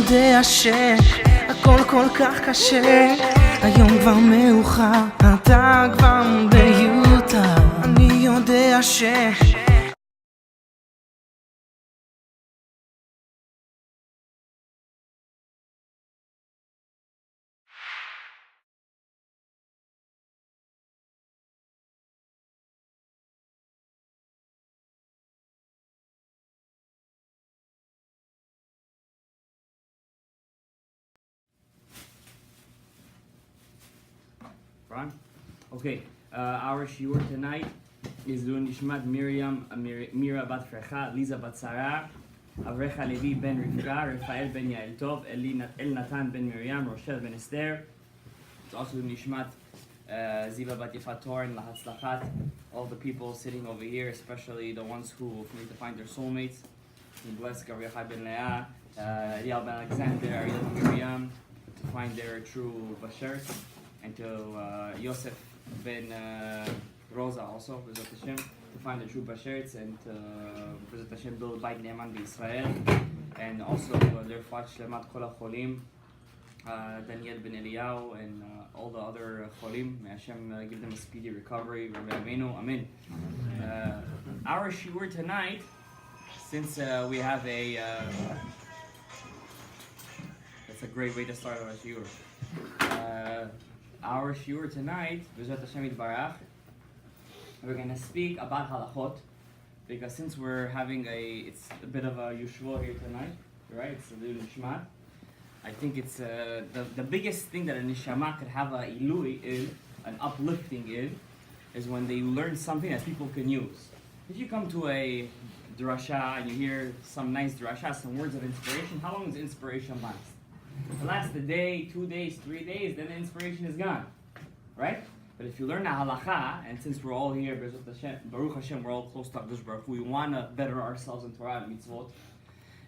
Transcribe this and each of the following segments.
יודע שהכל כל כך קשה, היום כבר מאוחר, אתה כבר מיותר. אני יודע Okay, our shiur tonight is doing Nishmat Miriam, Mira bat Frecha, Liza bat Sarah, Avrecha Levi ben Rivka, Rafael ben Yael Tov, El Natan ben Miriam, Rochelle ben Esther. It's also Nishmat Ziva bat Yefator and Lahatzlachat, all the people sitting over here, especially the ones who need to find their soulmates. We bless Gabriel ben Leah, Eliel ben Alexander, Ariel ben Miriam, to find their true Bashert, and to Yosef ben Rosa also, B'ezrat Hashem, to find the true Basherts, and to B'ezrat Hashem build Beit Ne'eman b'Yisrael, and also their Fat Shlemat Kol HaCholim, Daniel ben Eliyahu, and all the other Cholim. May Hashem give them a speedy recovery. Rabbi Avinu, Amen. Our shiur tonight, since we have that's a great way to start our shiur. Our shiur tonight, B'ezrat Hashem Yitbarach, we're going to speak about halachot, because since we're having it's a bit of a yushua here tonight, right? It's a little nishmat. I think it's the biggest thing that a neshama could have a ilui in, an uplifting in, is when they learn something that people can use. If you come to a drasha and you hear some nice drasha, some words of inspiration, how long does inspiration last? It lasts a day, 2 days, 3 days, then the inspiration is gone, right? But if you learn a halacha, and since we're all here, Baruch Hashem, we're all close to HaKadosh Baruch Hu, we want to better ourselves in Torah and mitzvot.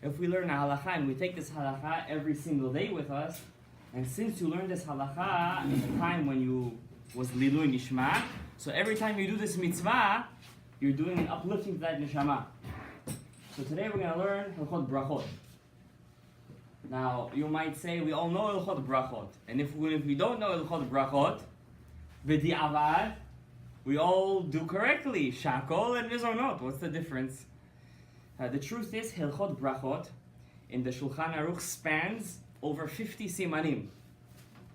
If we learn a halacha and we take this halacha every single day with us, and since you learn this halacha in the time when you was Lilui Nishma, so every time you do this mitzvah, you're doing an uplifting to that neshama. So today we're going to learn Hilchot Brachot. Now, you might say, we all know Hilchot Brachot. And if we don't know Hilchot Brachot, B'di'avad, we all do correctly. Shakol and Mizonot. What's the difference? The truth is, Hilchot Brachot in the Shulchan Aruch spans over 50 simanim.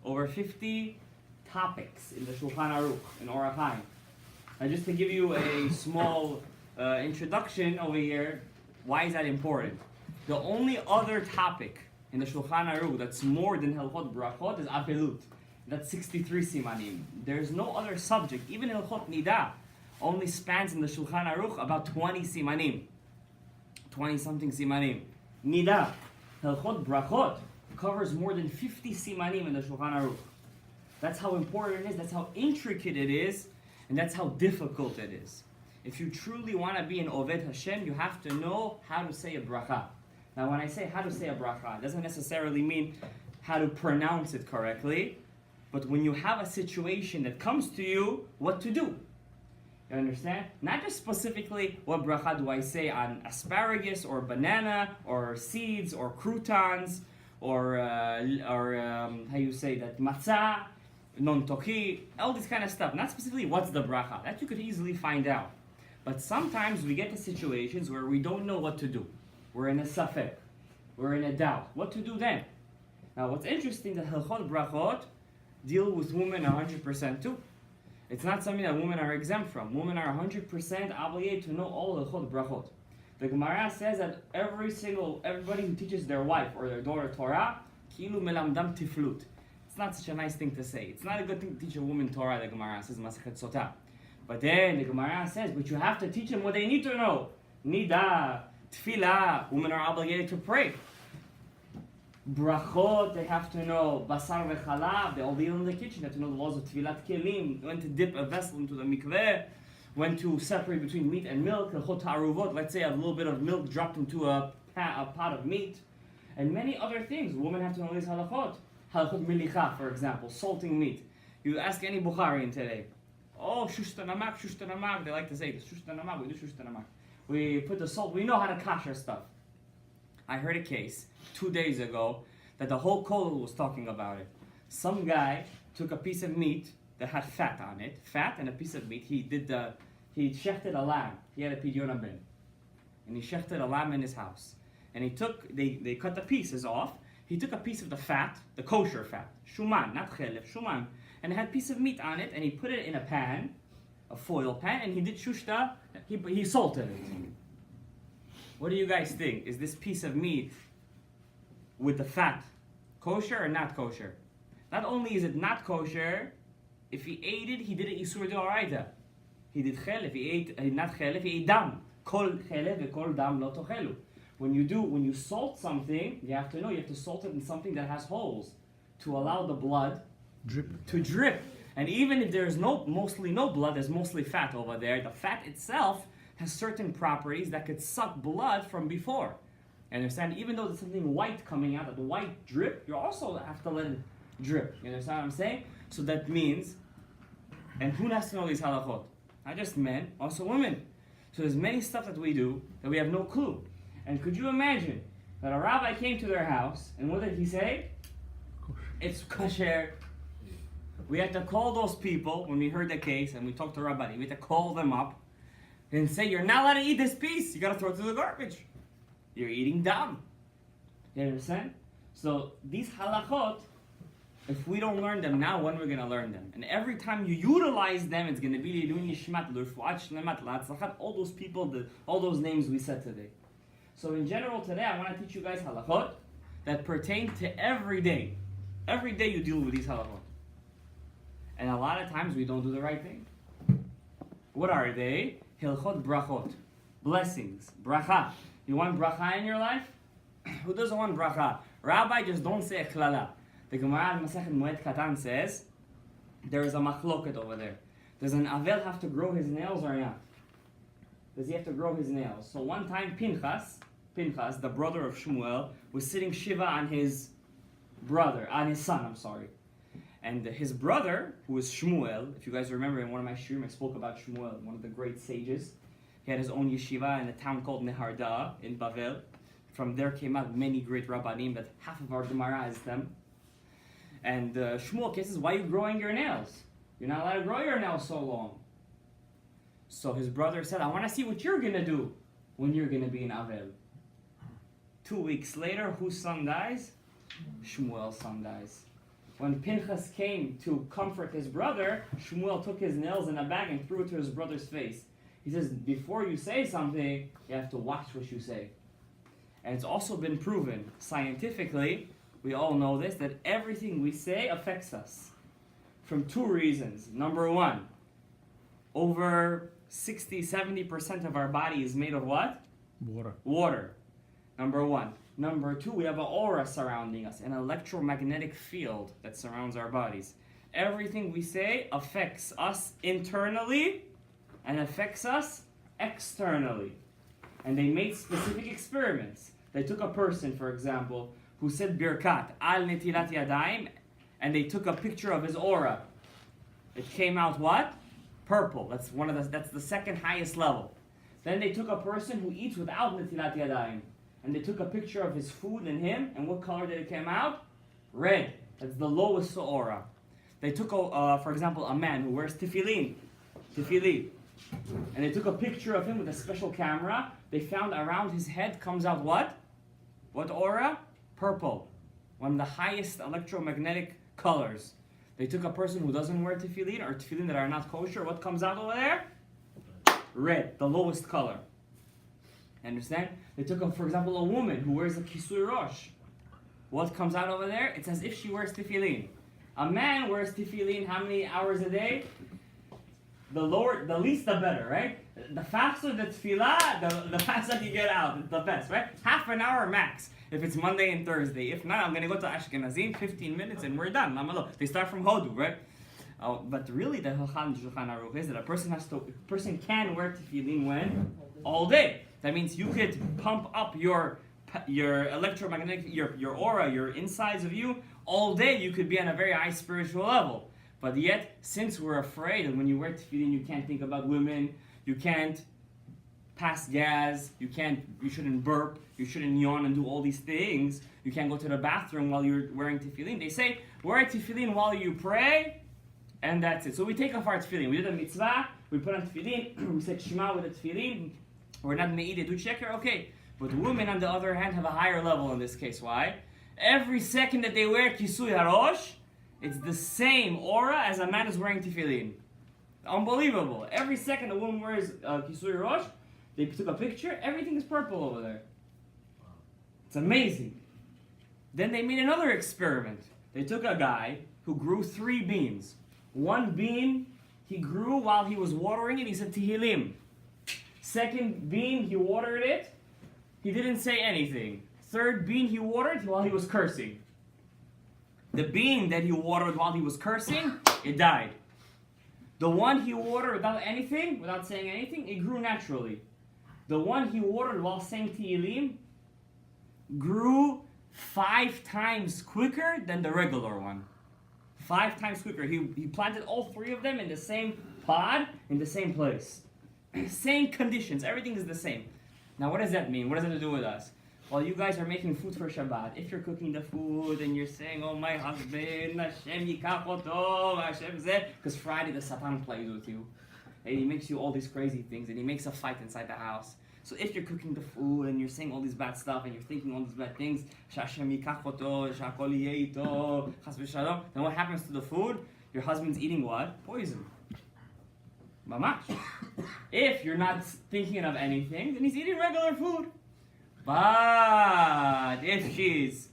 Over 50 topics in the Shulchan Aruch, in Orach Chaim. And just to give you a small introduction over here, why is that important? The only other topic in the Shulchan Aruch that's more than Hilchot Brachot is Apelut. That's 63 simanim. There's no other subject. Even Hilchot Nida only spans in the Shulchan Aruch about 20 simanim. 20 something simanim. Nida. Hilchot Brachot covers more than 50 simanim in the Shulchan Aruch. That's how important it is, that's how intricate it is, and that's how difficult it is. If you truly want to be an Oved Hashem, you have to know how to say a bracha. Now, when I say how to say a bracha, it doesn't necessarily mean how to pronounce it correctly, but when you have a situation that comes to you, what to do. You understand? Not just specifically what bracha do I say on asparagus or banana or seeds or croutons or how you say that, matzah, non toki, all this kind of stuff. Not specifically what's the bracha. That you could easily find out. But sometimes we get to situations where we don't know what to do. We're in a safek. We're in a doubt. What to do then? Now what's interesting, that Hilchot Brachot deal with women 100% too. It's not something that women are exempt from. Women are 100% obligated to know all Hilchot Brachot. The Gemara says that everybody who teaches their wife or their daughter Torah, kilu melamdam tiflut. It's not such a nice thing to say. It's not a good thing to teach a woman Torah, the Gemara says, Masechet Sotah. But then the Gemara says, but you have to teach them what they need to know. Nida, tefillah, women are obligated to pray. Brachot, they have to know. Basar v'chalav, they all deal in the kitchen. They have to know the laws of tefillat kelim, when to dip a vessel into the mikveh, when to separate between meat and milk. Hilchot ha'aruvot, let's say a little bit of milk dropped into a pot of meat. And many other things. Women have to know these halachot. Halachot milicha, for example, salting meat. You ask any Bukharian today, oh, shushta namak, they like to say this, shushta namak, we do shushta namak. We put the salt, we know how to kasher stuff. I heard a case 2 days ago that the whole Kollel was talking about it. Some guy took a piece of meat that had fat on it, fat and a piece of meat. He shechted a lamb. He had a pidyon ben, and he shechted a lamb in his house. And they cut the pieces off. He took a piece of the fat, the kosher fat, shuman, not chelef, shuman, and it had a piece of meat on it, and he put it in a pan, a foil pan, and he did shushta, he salted it. What do you guys think? Is this piece of meat with the fat kosher or not kosher? Not only is it not kosher, if he ate it, he did it isur deoraita. He did chelef, he ate, not chelef, he ate dam. Kol chelef ve kol dam lo tochelu. When you salt something, you have to salt it in something that has holes to allow the blood to drip. And even if there's mostly no blood, there's mostly fat over there, the fat itself has certain properties that could suck blood from before. And understand? Even though there's something white coming out, that white drip, you also have to let it drip. You understand what I'm saying? So that means, and who has to know these halachot? Not just men, also women. So there's many stuff that we do that we have no clue. And could you imagine that a rabbi came to their house, and what did he say? It's kosher. We had to call those people when we heard the case, and we talked to Rabbi. We had to call them up and say, you're not allowed to eat this piece. You got to throw it to the garbage. You're eating dam. You understand? So these halachot, if we don't learn them now, when we're going to learn them? And every time you utilize them, it's going to be all those people, all those names we said today. So in general today, I want to teach you guys halachot that pertain to every day. Every day you deal with these halachot. And a lot of times we don't do the right thing. What are they? Hilchot brachot. Blessings. Bracha. You want bracha in your life? Who doesn't want bracha? Rabbi, just don't say klala. The Gemara in Masechet Moed Katan says, there is a machloket over there. Does an avel have to grow his nails or not? Does he have to grow his nails? So one time Pinchas, the brother of Shmuel, was sitting Shiva on his son. And his brother, who was Shmuel, if you guys remember in one of my shiurim, I spoke about Shmuel, one of the great sages. He had his own yeshiva in a town called Neharda in Bavel. From there came out many great rabbanim, but half of our Gemara is them. And Shmuel says, why are you growing your nails? You're not allowed to grow your nails so long. So his brother said, I want to see what you're going to do when you're going to be in Avel. 2 weeks later, whose son dies? Shmuel's son dies. When Pinchas came to comfort his brother, Shmuel took his nails in a bag and threw it to his brother's face. He says, before you say something, you have to watch what you say. And it's also been proven scientifically, we all know this, that everything we say affects us. From 2 reasons. Number 1, over 60-70% of our body is made of what? Water. Number 1. Number 2, we have an aura surrounding us, an electromagnetic field that surrounds our bodies. Everything we say affects us internally and affects us externally. And they made specific experiments. They took a person, for example, who said BERACHOT, al netilat yadayim, and they took a picture of his aura. It came out what? Purple. That's the second highest level. Then they took a person who eats without netilat yadayim, and they took a picture of his food and him, and what color did it come out? Red. That's the lowest aura. They took, for example, a man who wears tefillin, and they took a picture of him with a special camera. They found around his head comes out what? What aura? Purple. One of the highest electromagnetic colors. They took a person who doesn't wear tefillin or tefillin that are not kosher. What comes out over there? Red, the lowest color. Understand? They took, for example, a woman who wears a kisui rosh. What comes out over there? It's as if she wears tefillin. A man wears tefillin how many hours a day? The least the better, right? The faster the tefillah, the faster you get out, the best, right? Half an hour max, if it's Monday and Thursday. If not, I'm going to go to Ashkenazim, 15 minutes, and we're done. They start from Hodu, right? But really, the Shulchan Aruch is that a person can wear tefillin when? All day. That means you could pump up your electromagnetic, your aura, your insides of you, all day. You could be on a very high spiritual level. But yet, since we're afraid, and when you wear tefillin, you can't think about women, you can't pass gas, you shouldn't burp, you shouldn't yawn and do all these things. You can't go to the bathroom while you're wearing tefillin. They say, wear tefillin while you pray, and that's it. So we take off our tefillin. We did a mitzvah, we put on tefillin, we said Shema with the tefillin. We're not me'id do checker, okay. But women, on the other hand, have a higher level in this case. Why? Every second that they wear kisui harosh, it's the same aura as a man is wearing tefillin. Unbelievable. Every second a woman wears kisui harosh, they took a picture, everything is purple over there. It's amazing. Then they made another experiment. They took a guy who grew 3 beans. One bean he grew while he was watering it, he said Tehillim. Second bean, he watered it, he didn't say anything. Third bean he watered while he was cursing. The bean that he watered while he was cursing, it died. The one he watered without saying anything, it grew naturally. The one he watered while saying Tehillim grew 5 times quicker than the regular one. 5 times quicker. He planted all 3 of them in the same pod, in the same place. Same conditions, everything is the same. Now what does that mean? What does it have to do with us? Well, you guys are making food for Shabbat. If you're cooking the food and you're saying, oh my husband, Hashem yikach oto, Hashem zeh, because Friday the Satan plays with you. And he makes you all these crazy things and he makes a fight inside the house. So if you're cooking the food and you're saying all these bad stuff and you're thinking all these bad things, Hashem yikach oto, shakol yeh ito, chas v'shalom, then what happens to the food? Your husband's eating what? Poison. Mamash. If you're not thinking of anything, then he's eating regular food. But if she's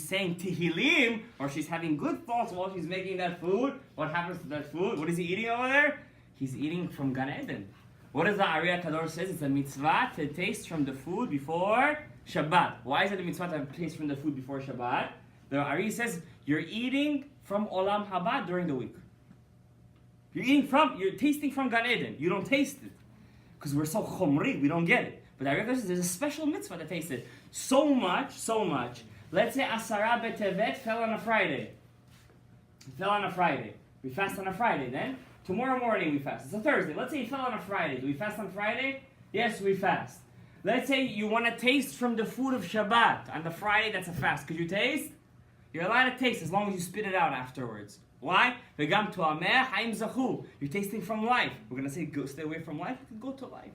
saying Tehillim or she's having good thoughts while she's making that food, what happens to that food? What is he eating over there? He's eating from Gan Eden. What does the Ariya Kador says? It's a mitzvah to taste from the food before Shabbat. Why is it a mitzvah to taste from the food before Shabbat? The Ariya says you're eating from Olam Haba during the week. You're tasting from Gan Eden. You don't taste it. Because we're so chomri, we don't get it. But the Ariya says there's a special mitzvah to taste it. So much. Let's say Asara B'Tevet fell on a Friday. We fast on a Friday then. Tomorrow morning we fast. It's a Thursday. Let's say it fell on a Friday. Do we fast on Friday? Yes, we fast. Let's say you want to taste from the food of Shabbat. On the Friday, that's a fast. Could you taste? You're allowed to taste as long as you spit it out afterwards. Why? You're tasting from life. We're going to say go, stay away from life. You can go to life.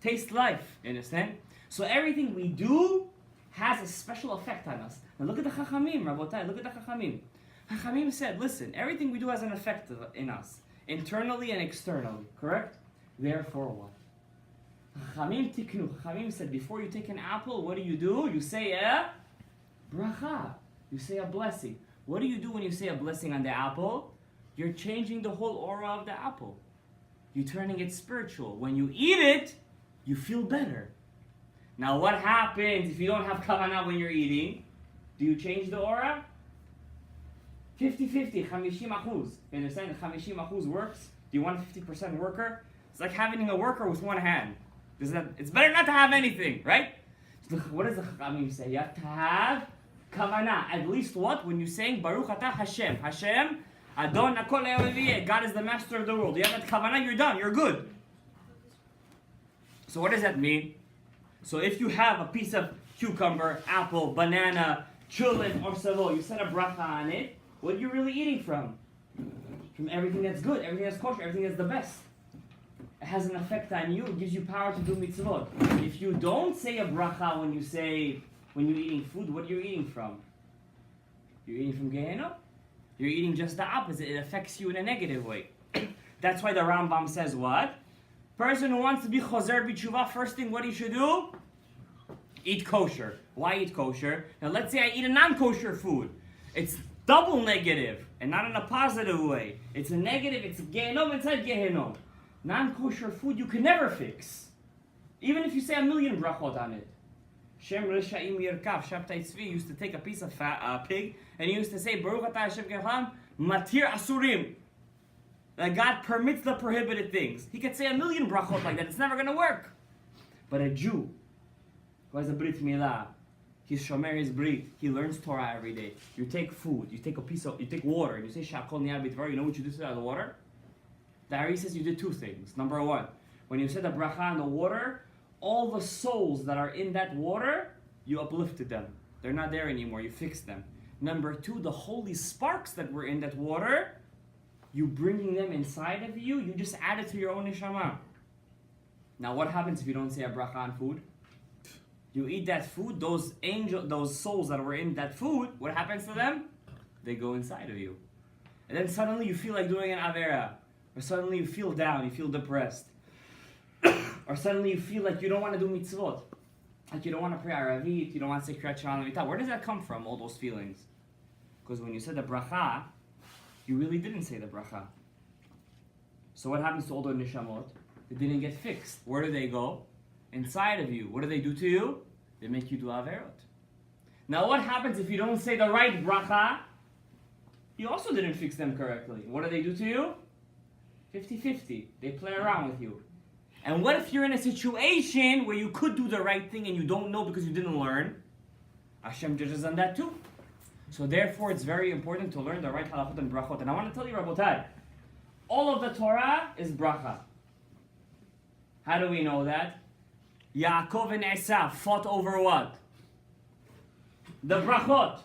Taste life. You understand? So everything we do has a special effect on us. Now look at the Chachamim, Rabotai. Look at the Chachamim. Chachamim said, listen, everything we do has an effect in us. Internally and externally. Correct? Therefore what? Chachamim tiknu. Chachamim said, before you take an apple, what do? You say a bracha. You say a blessing. What do you do when you say a blessing on the apple? You're changing the whole aura of the apple. You're turning it spiritual. When you eat it, you feel better. Now what happens if you don't have kavanah when you're eating? Do you change the aura? 50-50, 50%. You understand? The 50% works. Do you want a 50% worker? It's like having a worker with one hand. It's better not to have anything, right? So what does the Chachamim say? You have to have kavanah. At least what? When you're saying Baruch Atah Hashem. Hashem, Adon Hakol Ha'olam. God is the master of the world. You have that kavanah, you're done. You're good. So what does that mean? So if you have a piece of cucumber, apple, banana, chulin, or savo, you set a bracha on it, what are you really eating from? From everything that's good, everything that's kosher, everything that's the best. It has an effect on you, it gives you power to do mitzvot. If you don't say a bracha when you're eating food, what are you eating from? You're eating from Gehenna? You're eating just the opposite, it affects you in a negative way. That's why the Rambam says what? Person who wants to be chozer b'tshuva, first thing what he should do? Eat kosher. Why eat kosher? Now let's say I eat a non-kosher food. It's double negative, and not in a positive way. It's a negative, it's Gehenom inside Gehenom. Non-kosher food you can never fix. Even if you say 1,000,000 brachot on it. Shem Risha'im Yirkav, Shabtai Tzvi used to take a piece of pig, and he used to say, Baruch Atah Hashem Kecham, Matir Asurim. That God permits the prohibited things. He could say 1,000,000 brachot like that, it's never going to work. But a Jew who has a Brit Milah, he's shomer his brit. He learns Torah every day. You take food, you take water, and you say Shakol Niyad B'Dvar. You know what you do to the water? The Ari says you did 2 things. Number 1, when you said the bracha on the water, all the souls that are in that water, you uplifted them. They're not there anymore, you fixed them. Number two, the holy sparks that were in that water, you bringing them inside of you, you just add it to your own neshama. Now what happens if you don't say a bracha on food? You eat that food, those souls that were in that food, what happens to them? They go inside of you. And then suddenly you feel like doing an avera. Or suddenly you feel down, you feel depressed. Or suddenly you feel like you don't want to do mitzvot. Like you don't want to pray Aravit, you don't want to say Kriyat Shalom. Where does that come from, all those feelings? Because when you said the bracha, you really didn't say the bracha. So what happens to all the nishamot? They didn't get fixed. Where do they go? Inside of you. What do they do to you? They make you do averot. Now what happens if you don't say the right bracha? You also didn't fix them correctly. What do they do to you? 50-50. They play around with you. And what if you're in a situation where you could do the right thing and you don't know because you didn't learn? Hashem judges on that too. So therefore it's very important to learn the right halachot and brachot. And I want to tell you, Rabotai, all of the Torah is bracha. How do we know that? Yaakov and Esav fought over what? The brachot.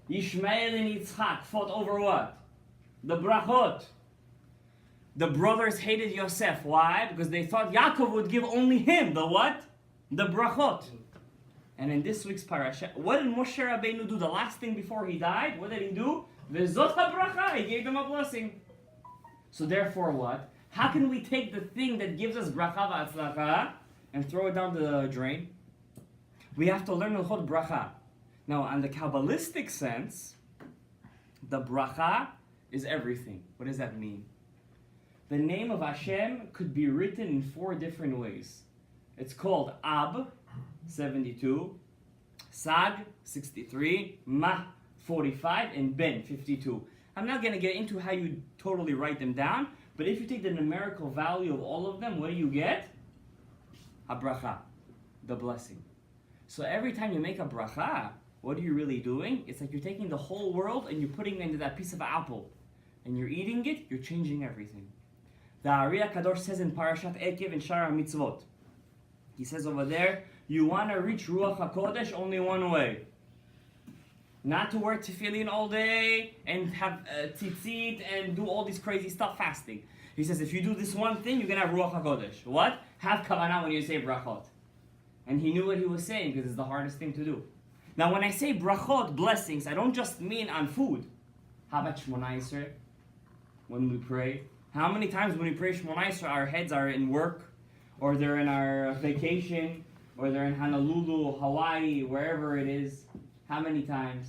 Yishmael and Yitzchak fought over what? The brachot. The brothers hated Yosef. Why? Because they thought Yaakov would give only him the what? The brachot. And in this week's parasha, what did Moshe Rabbeinu do the last thing before he died? What did he do? V'zot ha-bracha. He gave them a blessing. So therefore what? How can we take the thing that gives us bracha v'atzlacha and throw it down the drain? We have to learn l'chot bracha. Now, on the Kabbalistic sense, the bracha is everything. What does that mean? The name of Hashem could be written in 4 different ways. It's called Ab, 72, Sag, 63, Mah, 45, and Ben, 52. I'm not going to get into how you totally write them down, but if you take the numerical value of all of them, what do you get? A bracha, the blessing. So every time you make a bracha, what are you really doing? It's like you're taking the whole world and you're putting it into that piece of apple. And you're eating it, you're changing everything. The Ari HaKadosh says in Parashat Ekev in Shara Mitzvot, he says over there, you want to reach Ruach HaKodesh only one way. Not to wear tefillin all day and have tzitzit and do all this crazy stuff fasting. He says if you do this one thing, you're going to have Ruach HaKodesh. What? Have kavanah when you say brachot. And he knew what he was saying because it's the hardest thing to do. Now when I say brachot, blessings, I don't just mean on food. How about Shmoneh Esrei? When we pray? How many times when we pray Shmoneh Esrei, our heads are in work, or they're in our vacation, or they're in Honolulu, Hawaii, wherever it is? How many times?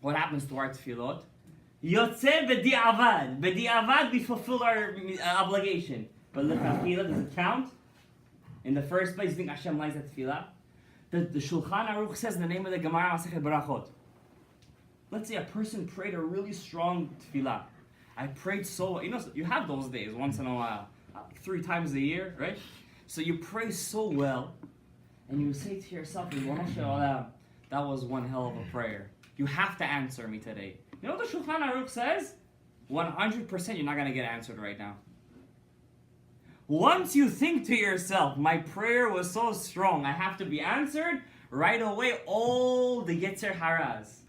What happens to our tefillot? Yotzeh b'di'avad. B'di'avad, we fulfill our obligation. But l'chachila, does it count? In the first place, you think Hashem likes that tefillah? The Shulchan Aruch says in the name of the Gemara Masechet Berachot. Let's say a person prayed a really strong tefillah. I prayed so, you have those days once in a while, 3 times a year, right? So you pray so well, and you say to yourself, that was one hell of a prayer. You have to answer me today. You know what the Shulchan Aruch says? 100% you're not going to get answered right now. Once you think to yourself, my prayer was so strong, I have to be answered, right away all the Yetzer Haras,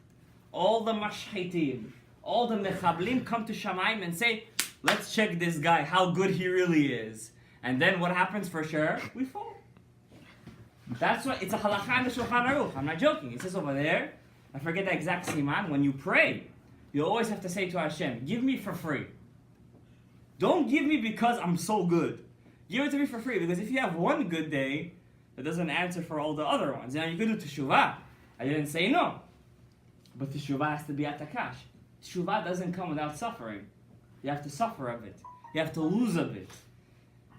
all the Mashhitim, all the Mechablim come to Shamayim and say, let's check this guy, how good he really is. And then what happens for sure? We fall. That's why it's a halakha in the Shulchan Aruch. I'm not joking. It says over there, I forget the exact siman, when you pray, you always have to say to Hashem, give me for free. Don't give me because I'm so good. Give it to me for free, because if you have one good day, that doesn't answer for all the other ones. You can do teshuvah. I didn't say no. But teshuvah has to be atakash. Teshuvah doesn't come without suffering. You have to suffer a bit. You have to lose a bit.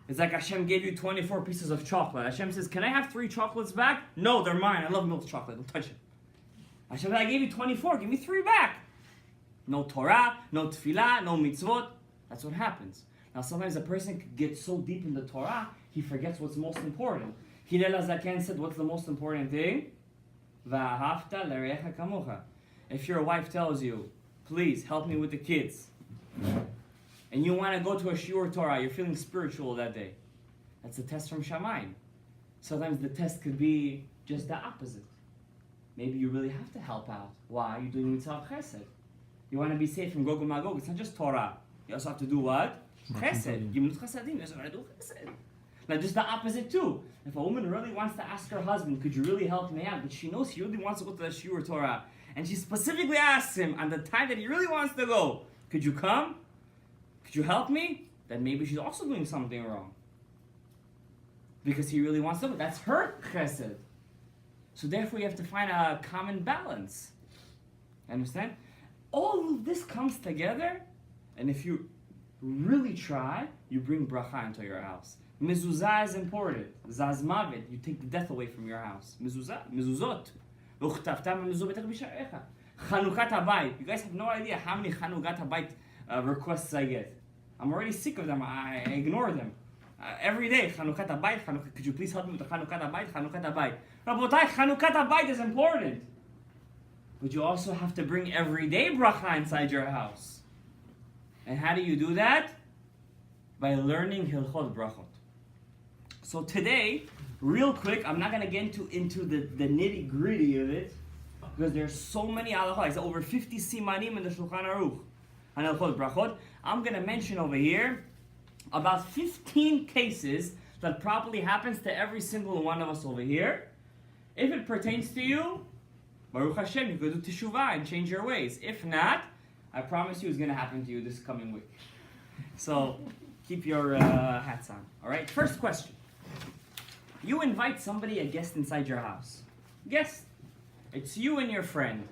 It's like Hashem gave you 24 pieces of chocolate. Hashem says, can I have 3 chocolates back? No, they're mine. I love milk chocolate. Don't touch it. Hashem said, I gave you 24. Give me 3 back. No Torah, no tefillah, no mitzvot. That's what happens. Now sometimes a person could get so deep in the Torah, he forgets what's most important. Hillel HaZaken said, what's the most important thing? V'ahavta l'recha kamocha. If your wife tells you, please help me with the kids, and you want to go to a shiur Torah, you're feeling spiritual that day, That's a test from Shamayim. Sometimes the test could be just the opposite. Maybe you really have to help out. Why? You're doing mitzvah of chesed. You want to be safe from Gog and Magog. It's not just Torah. You also have to do what? Chesed. Gimlut chasadim. You also got to do chesed. Now, just the opposite too. If a woman really wants to ask her husband, could you really help me out? But she knows he really wants to go to the shiur Torah. And she specifically asks him on the time that he really wants to go, could you come? Could you help me? Then maybe she's also doing something wrong. Because he really wants to go. That's her chesed. So therefore you have to find a common balance. Understand? All of this comes together, and if you really try, you bring bracha into your house. Mezuzah is important. Zaz mavet, you take the death away from your house. Mezuzah, mezuzot. Chanukhat habayit. You guys have no idea how many Chanukhat habayit requests I get. I'm already sick of them. I ignore them. Every day, Chanukhat habayit, could you please help me with the Chanukhat habayit, Chanukhat habayit. Rabotai, Chanukhat habayit is important. But you also have to bring everyday bracha inside your house. And how do you do that? By learning Hilchot Brachot. So today, real quick, I'm not going to get into the nitty gritty of it, because there's so many halachos. There's over 50 simanim in the Shulchan Aruch on Hilchot Brachot. I'm going to mention over here about 15 cases that probably happens to every single one of us over here. If it pertains to you, Baruch Hashem, you could do teshuvah and change your ways. If not, I promise you it's going to happen to you this coming week. So keep your hats on. All right, first question. You invite somebody, a guest inside your house. Guest. It's you and your friend,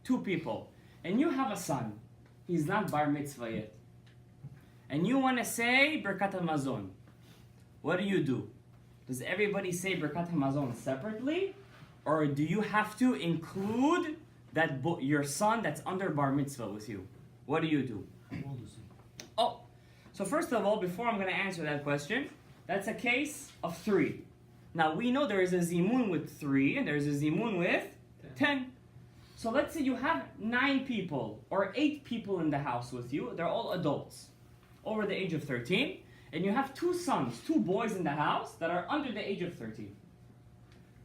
2 people. And you have a son. He's not bar mitzvah yet. And you want to say Birkat HaMazon. What do? Does everybody say Birkat HaMazon separately? Or do you have to include that your son that's under bar mitzvah with you? What do? Oh, so first of all, before I'm going to answer that question, that's a case of 3. Now we know there is a zimun with 3 and there's a zimun with 10. So let's say you have 9 people or 8 people in the house with you. They're all adults over the age of 13. And you have 2 sons, 2 boys in the house that are under the age of 13.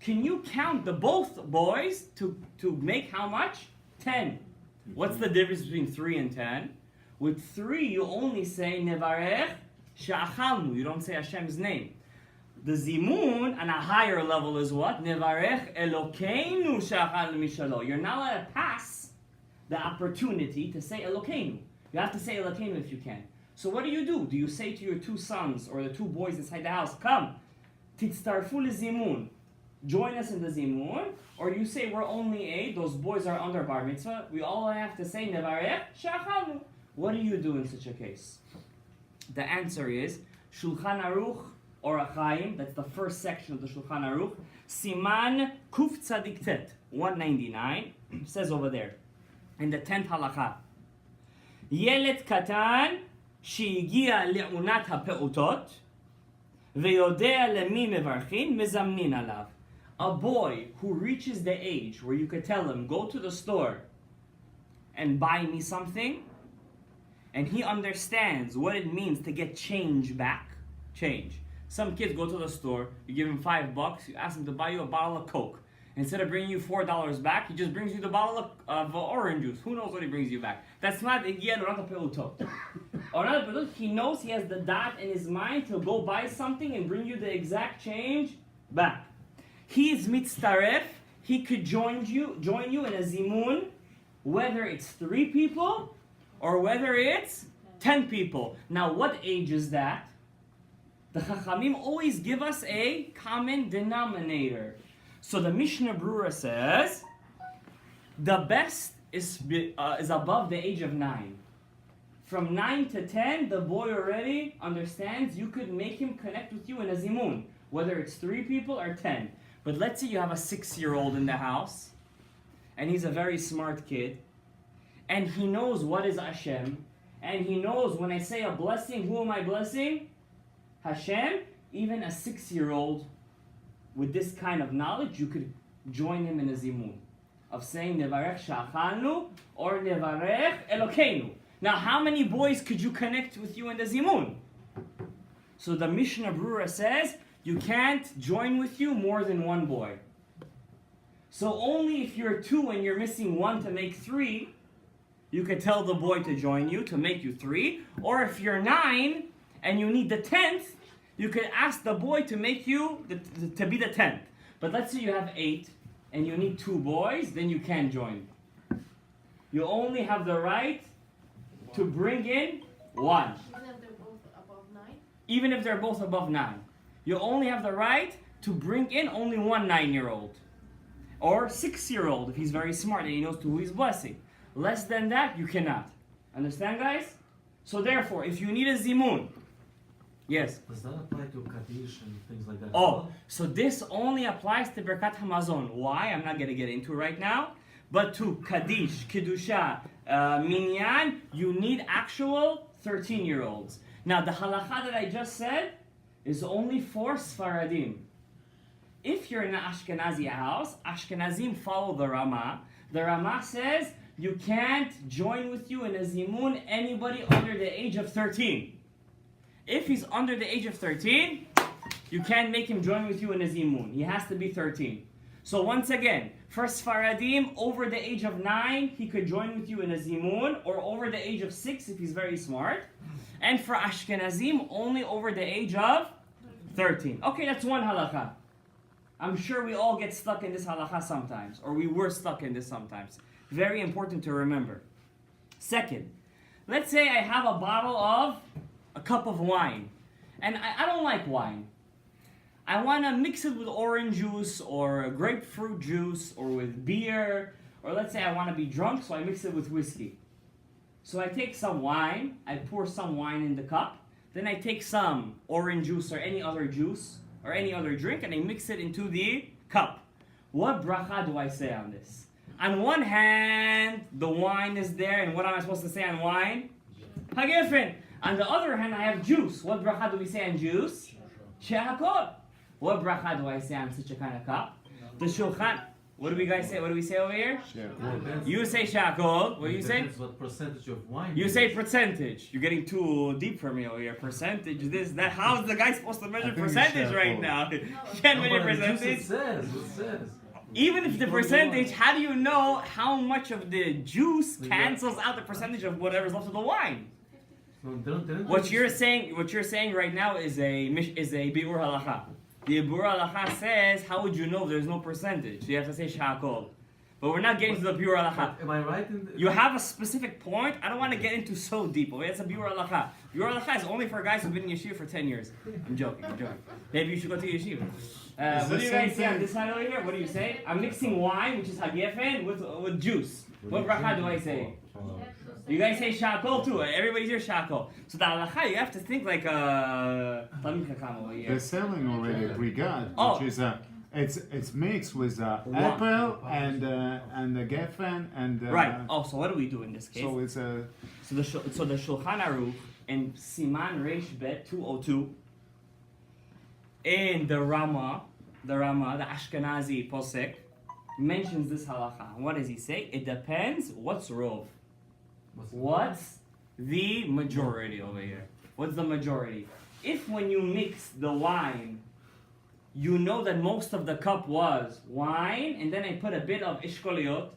Can you count the both boys to make how much? 10. What's the difference between 3 and 10? With 3, you only say Nevarech Sha'achalnu. You don't say Hashem's name. The zimun on a higher level is what? Nevarech Elokeinu Sha'achalnu Mishalo. You're not allowed to pass the opportunity to say Elokeinu. You have to say Elokeinu if you can. So what do? Do you say to your 2 sons or the 2 boys inside the house, come, titztarfu lezimun, join us in the zimun, or you say we're only 8, those boys are under bar mitzvah, we all have to say nevarech sha'achalnu. What do you do in such a case? The answer is Shulchan Aruch or Achaim, that's the first section of the Shulchan Aruch, Siman Kuf Tzadik Tet, 199, says over there, in the 10th halakha, Yelet Katan שהגיע לעונת הפעוטות ויודע למי מברכים מזמנין עליו. A boy who reaches the age where you could tell him, go to the store and buy me something, and he understands what it means to get change back. Change. Some kids go to the store, you give him $5, you ask him to buy you a bottle of Coke. Instead of bringing you $4 back, he just brings you the bottle of orange juice. Who knows what he brings you back? That's not Igia Nurata Peutot. He knows he has the dot in his mind to go buy something and bring you the exact change back. He is mitztaref. He could join you in a zimun, whether it's 3 people or whether it's 10 people. Now, what age is that? The Chachamim always give us a common denominator. So the Mishnah Brura says, the best is above the age of 9. From 9 to 10, the boy already understands you could make him connect with you in a zimun, whether it's 3 people or 10. But let's say you have a 6-year-old in the house, and he's a very smart kid, and he knows what is Hashem, and he knows when I say a blessing, who am I blessing? Hashem. Even a 6-year-old with this kind of knowledge, you could join him in a zimun of saying Nevarech Sha'achalnu or Nevarech Elokeinu. Now, how many boys could you connect with you in the zimun? So the Mishnah Brura says you can't join with you more than one boy. So only if you're 2 and you're missing 1 to make 3, you could tell the boy to join you to make you 3. Or if you're 9 and you need the 10th, you could ask the boy to make you to be the 10th. But let's say you have 8 and you need 2 boys, then you can't join. You only have the right to bring in 1. Even if they're both above 9? Even if they're both above 9. You only have the right to bring in only 1 9-year-old. Or 6-year-old if he's very smart and he knows who he's blessing. Less than that, you cannot. Understand, guys? So therefore, if you need a zimun, yes? Does that apply to Kaddish and things like that? Oh, so this only applies to Birkat Hamazon. Why? I'm not going to get into right now. But to Kaddish, Kiddusha, Minyan, you need actual 13-year-olds. Now, the halakha that I just said is only for Sfaradim. If you're in an Ashkenazi house, Ashkenazim follow the Rama. The Rama says you can't join with you in a zimun anybody under the age of 13. If he's under the age of 13, you can't make him join with you in a zimun. He has to be 13. So once again, for Sfaradim, over the age of 9, he could join with you in a zimun, or over the age of 6 if he's very smart. And for Ashkenazim, only over the age of 13. Okay, that's one halakha. I'm sure we all get stuck in this halakha sometimes, or we were stuck in this sometimes. Very important to remember. Second, let's say I have a cup of wine, and I don't like wine. I want to mix it with orange juice, or grapefruit juice, or with beer, or let's say I want to be drunk, so I mix it with whiskey. So I take some wine, I pour some wine in the cup, then I take some orange juice or any other juice, or any other drink, and I mix it into the cup. What bracha do I say on this? On one hand, the wine is there, and what am I supposed to say on wine? Hagefen. On the other hand, I have juice. What bracha do we say on juice? She'akol. What bracha do I say on such a kind of cup? The shulchan. What do we guys say? What do we say over here? You say she'akol. What do you say? What percentage of wine? You say percentage. You're getting too deep for me over here. Percentage, this, that. How is the guy supposed to measure percentage right now? You can't measure percentage. It says. Even if the percentage, how do you know how much of the juice cancels out the percentage of whatever's left of the wine? What you're saying right now is a biur halacha. The biur halacha says, how would you know there's no percentage? You have to say shakol. But we're not getting to the biur halacha. Am I right in You have a specific point. I don't want to get into so deep. Okay, it's a biur halacha. Biur halacha is only for guys who've been in yeshiva for 10 years. I'm joking. Maybe you should go to yeshiva. What do you guys say on this side over here? What do you say? I'm mixing wine, which is hagefen, with juice. What bracha do I say? You guys say shakol too. Everybody's here shakol. So the halacha, you have to think like They're selling already brigade, Oh. which is it's mixed with apple and the geffen and right. Oh, so what do we do in this case? So it's a So the Shulchan Aruch in Siman Reish Bet 202 in the Rama, the Ashkenazi posek, mentions this halacha. What does he say? It depends. What's rov? What's the majority over here? What's the majority? If when you mix the wine, you know that most of the cup was wine, and then I put a bit of ishkoliot,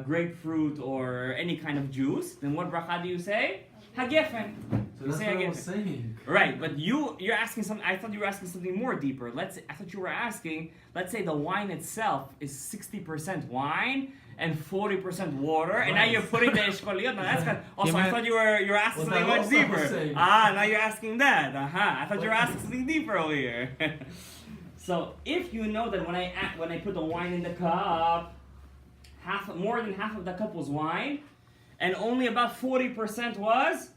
grapefruit or any kind of juice, then what bracha do you say? Hagefen. So that's what I was saying. Right, but you're asking something. I thought you were asking something more deeper. I thought you were asking. Let's say the wine itself is 60% wine and 40% water, and now you're putting the eshkoliot. Now that's kind. Also, I thought you were asking something much deeper. Now you're asking that. I thought you were asking something deeper over here. So if you know that when I put the wine in the cup, more than half of the cup was wine, and only about 40% was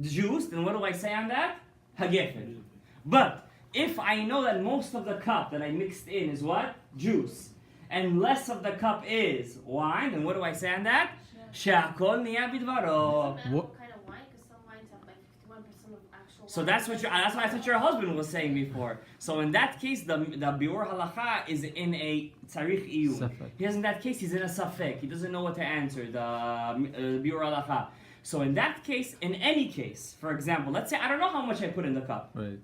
juice, then what do I say on that? Hagefen. But if I know that most of the cup that I mixed in is what? Juice. And less of the cup is wine, then what do I say on that? She'akol niya bidvaro. What kind of wine? Because some wines have like 51% of actual wine. So that's what I thought your husband was saying before. So in that case, the biur halacha is in a tzarich iyun. In that case, he's in a safek. He doesn't know what to answer. The biur halacha. So in that case, in any case, for example, let's say I don't know how much I put in the cup. Right.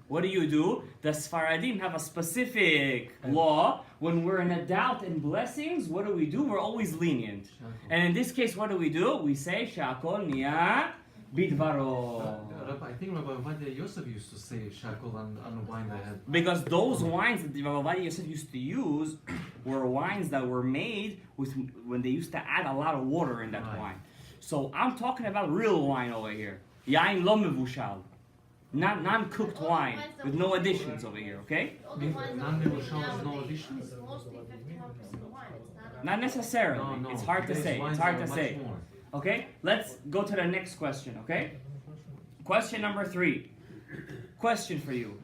What do? The Sfaradim have a specific law. When we're in a doubt in blessings, what do? We're always lenient. And in this case, what do? We say, Shakol Niya Bidvaro. I think Rabbi Ovadia Yosef used to say shakol on the wine that had. Because those wines that Rabbi Ovadia Yosef used to use were wines that were made with when they used to add a lot of water in that wine. So I'm talking about real wine over here. Yain lo mevushal. Not non-cooked wine with no additions over here, okay? Non-mevushal is no additions? It's mostly 51% wine. It's not. Not necessarily. No. It's hard to Today's say. wines It's hard are to much say. more. Okay, let's go to the next question, okay? Question number 3. Question for you.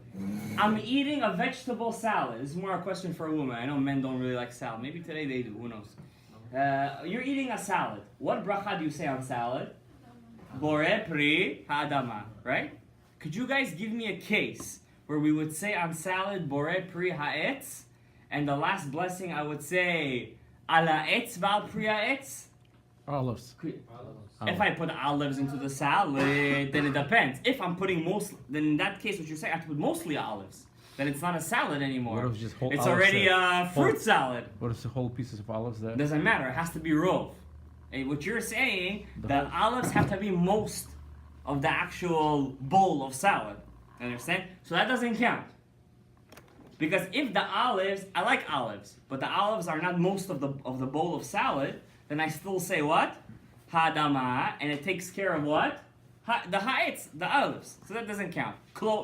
I'm eating a vegetable salad. This is more a question for a woman. I know men don't really like salad. Maybe today they do. Who knows? You're eating a salad. What bracha do you say on salad? Bore pri ha'adama, right? Could you guys give me a case where we would say on salad bore pri ha'etz, and the last blessing I would say ala etz v'al pri ha'etz? Olives. If I put olives into the salad, then it depends. If I'm putting then in that case, what you're saying, I have to put mostly olives. Then it's not a salad anymore. What if just whole It's olives already there? a fruit salad. What if the whole pieces of olives there? Doesn't matter. It has to be rov. And what you're saying, that olives have to be most of the actual bowl of salad. Understand? So that doesn't count. Because if the olives, I like olives, but the olives are not most of the bowl of salad, then I still say what? Hadama, and it takes care of what? The ha'etz, the olives. So that doesn't count.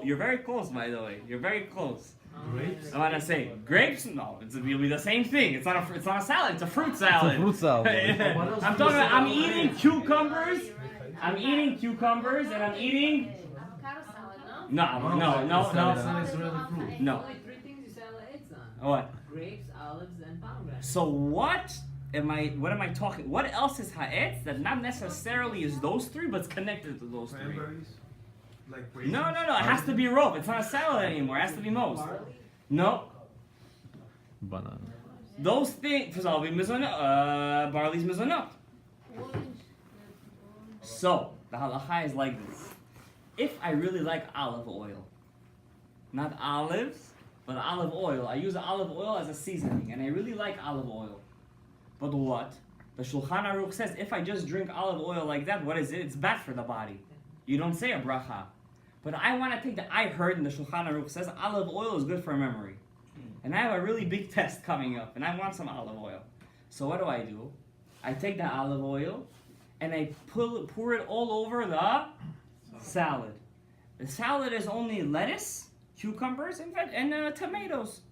You're very close, by the way. You're very close. Grapes? I want to say grapes. No, it'll be the same thing. It's not a salad. It's a fruit salad. It's a fruit salad. What else I'm do you talking. say I'm about eating grapes? cucumbers. I'm eating cucumbers, and I'm eating. Avocado salad, no? No. Salad is really fruit. No. Only 3 things you sell eggs on. What? Grapes, olives, and pomegranates. So what am I talking? What else is ha'etz that not necessarily is those 3, but it's connected to those 3? Like No. It has to be rov. It's not a salad anymore. It has to be most. No. Banana. Those things. First of all, barley's mizonot. So the halacha is like this: if I really like olive oil, not olives, but olive oil, I use olive oil as a seasoning, and I really like olive oil. But what? The Shulchan Aruch says if I just drink olive oil like that, what is it? It's bad for the body. You don't say a bracha. But I want to take I heard in the Shulchan Aruch says olive oil is good for memory. And I have a really big test coming up, and I want some olive oil. So what do? I take the olive oil, and I pour it all over the salad. The salad is only lettuce, cucumbers, and tomatoes.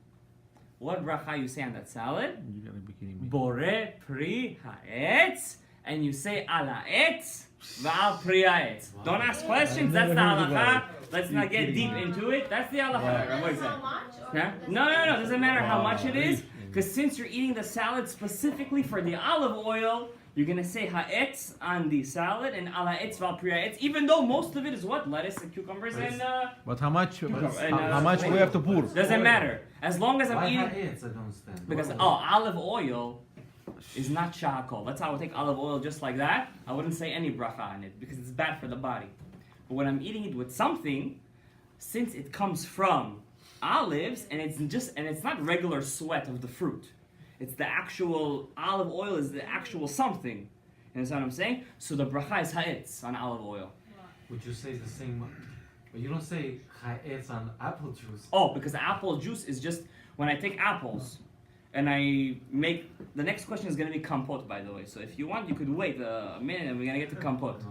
What bracha you say on that salad? You gotta be kidding me. Bore pri ha'etz, and you say ala etz v'al pri ha'etz. Don't ask questions. That's the halacha. Let's not get deep into it. That's the halacha. Rabbi said. How much? Or Huh? No. Doesn't matter how much it is, because since you're eating the salad specifically for the olive oil, you're gonna say ha'etz on the salad and ala etz v'al pri ha'etz, even though most of it is what? Lettuce and cucumbers and But how much? and, How much we have to pour? doesn't matter. As long as I'm Why eating. ha'etz? I don't understand. Because olive oil is not shakol. That's how I would take olive oil just like that. I wouldn't say any bracha on it because it's bad for the body. But when I'm eating it with something, since it comes from olives and it's not regular sweat of the fruit. It's the actual olive oil is the actual something. You understand what I'm saying? So the bracha is ha'etz on olive oil. Would you say the same? But you don't say ha'etz on apple juice. Oh, because the apple juice is just when I take apples and I make the next question is gonna be compote, by the way. So if you want, you could wait a minute and we're gonna get to compote.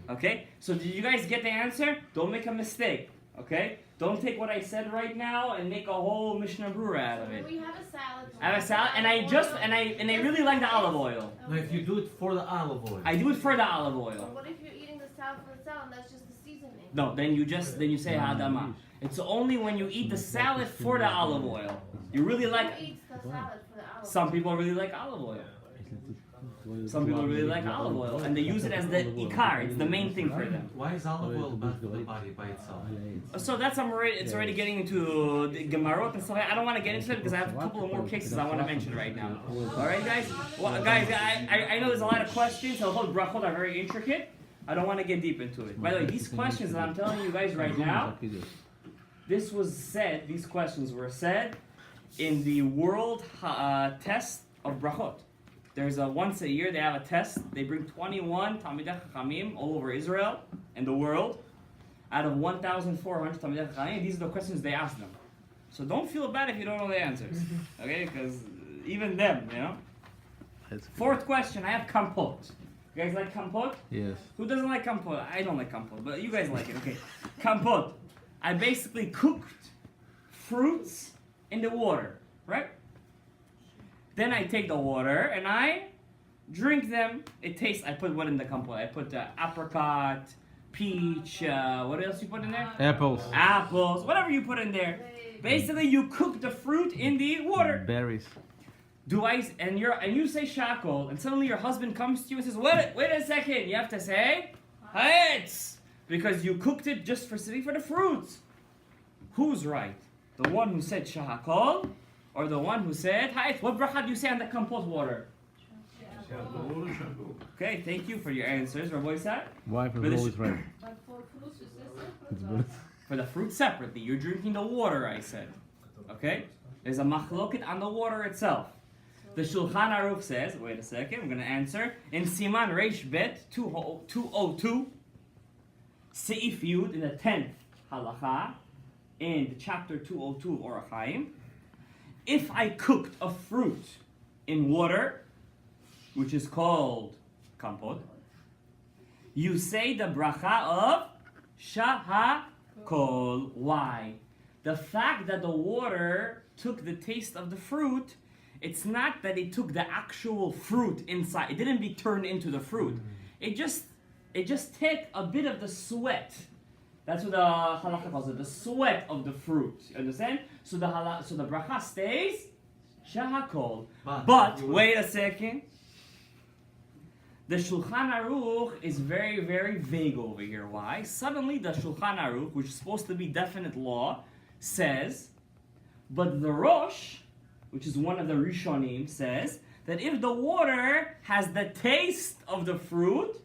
Okay? So did you guys get the answer? Don't make a mistake. Okay? Don't take what I said right now and make a whole Mishnah Brura out of it. We have a salad. I have a salad and I really like the olive oil. No, if you do it for the olive oil. I do it for the olive Or oil. what if you're eating the salad for the salad and that's just the seasoning? No, then you say hadama. It's only when you eat the salad for the olive oil. You really like. Who eats the salad for the olive? Some people really like olive oil. Some people really like olive oil, and they use it as the ikar. It's the main thing for them. Why is olive oil bad for the body by itself? So that's it's already getting into the Gemarot and stuff. I don't want to get into it because I have a couple of more cases I want to mention right now. All right, guys. Well, guys, I know there's a lot of questions. The whole brachot are very intricate, I don't want to get deep into it. By the way, these questions that I'm telling you guys right now, this was said, these questions were said in the world test of brachot. There's a once a year they have a test. They bring 21 Talmidei Chachamim all over Israel and the world. Out of 1,400 Talmidei Chachamim, these are the questions they ask them. So don't feel bad if you don't know the answers, okay? Because even them, you know. Fourth question, I have kompot. You guys like kompot? Yes. Who doesn't like kompot? I don't like kompot, but you guys like it, okay? Kompot. I basically cooked fruits in the water, right? Then I take the water and I drink them. It tastes, I put what in the kompot? I put apricot, peach, what else you put in there? Apples. Apples, whatever you put in there. Basically, you cook the fruit in the water. Berries. And you say shakol, and suddenly your husband comes to you and says, wait a second, you have to say ha'etz, because you cooked it just for the fruits. Who's right? The one who said shakol, or the one who said ha'etz? What bracha do you say on the kompot water? Okay, thank you for your answers, Rabbi Isaac. Wife But is it's- always right. But for fruits, it's It's separate. good. For the fruit separately, you're drinking the water, I said. Okay? There's a machloket on the water itself. The Shulchan Aruch says, wait a second, I'm going to answer. In Siman Reish Bet 202, Seif Yud, in the 10th halacha, in the chapter 202 of Orach Chaim, if I cooked a fruit in water, which is called kompot, you say the bracha of shahakol. Why? The fact that the water took the taste of the fruit, it's not that it took the actual fruit inside. It didn't be turned into the fruit. It just took a bit of the sweat. That's what the halakha calls it, the sweat of the fruit. You understand? So the bracha stays shahakol. But wait a second. The Shulchan Aruch is very, very vague over here. Why? Suddenly the Shulchan Aruch, which is supposed to be definite law, says, but the Rosh, which is one of the Rishonim, says that if the water has the taste of the fruit,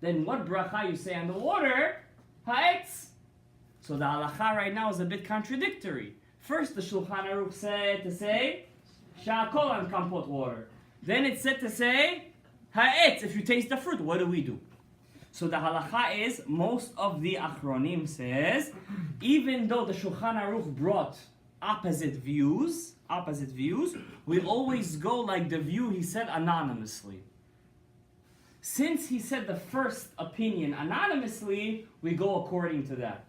then what bracha you say on the water? Ha'etz. So the halacha right now is a bit contradictory. First the Shulchan Aruch said to say shakol on kompot water. Then it said to say ha'etz, if you taste the fruit. What do? So the halacha is, most of the achronim says, even though the Shulchan Aruch brought opposite views, we always go like the view he said anonymously. Since he said the first opinion anonymously, we go according to that.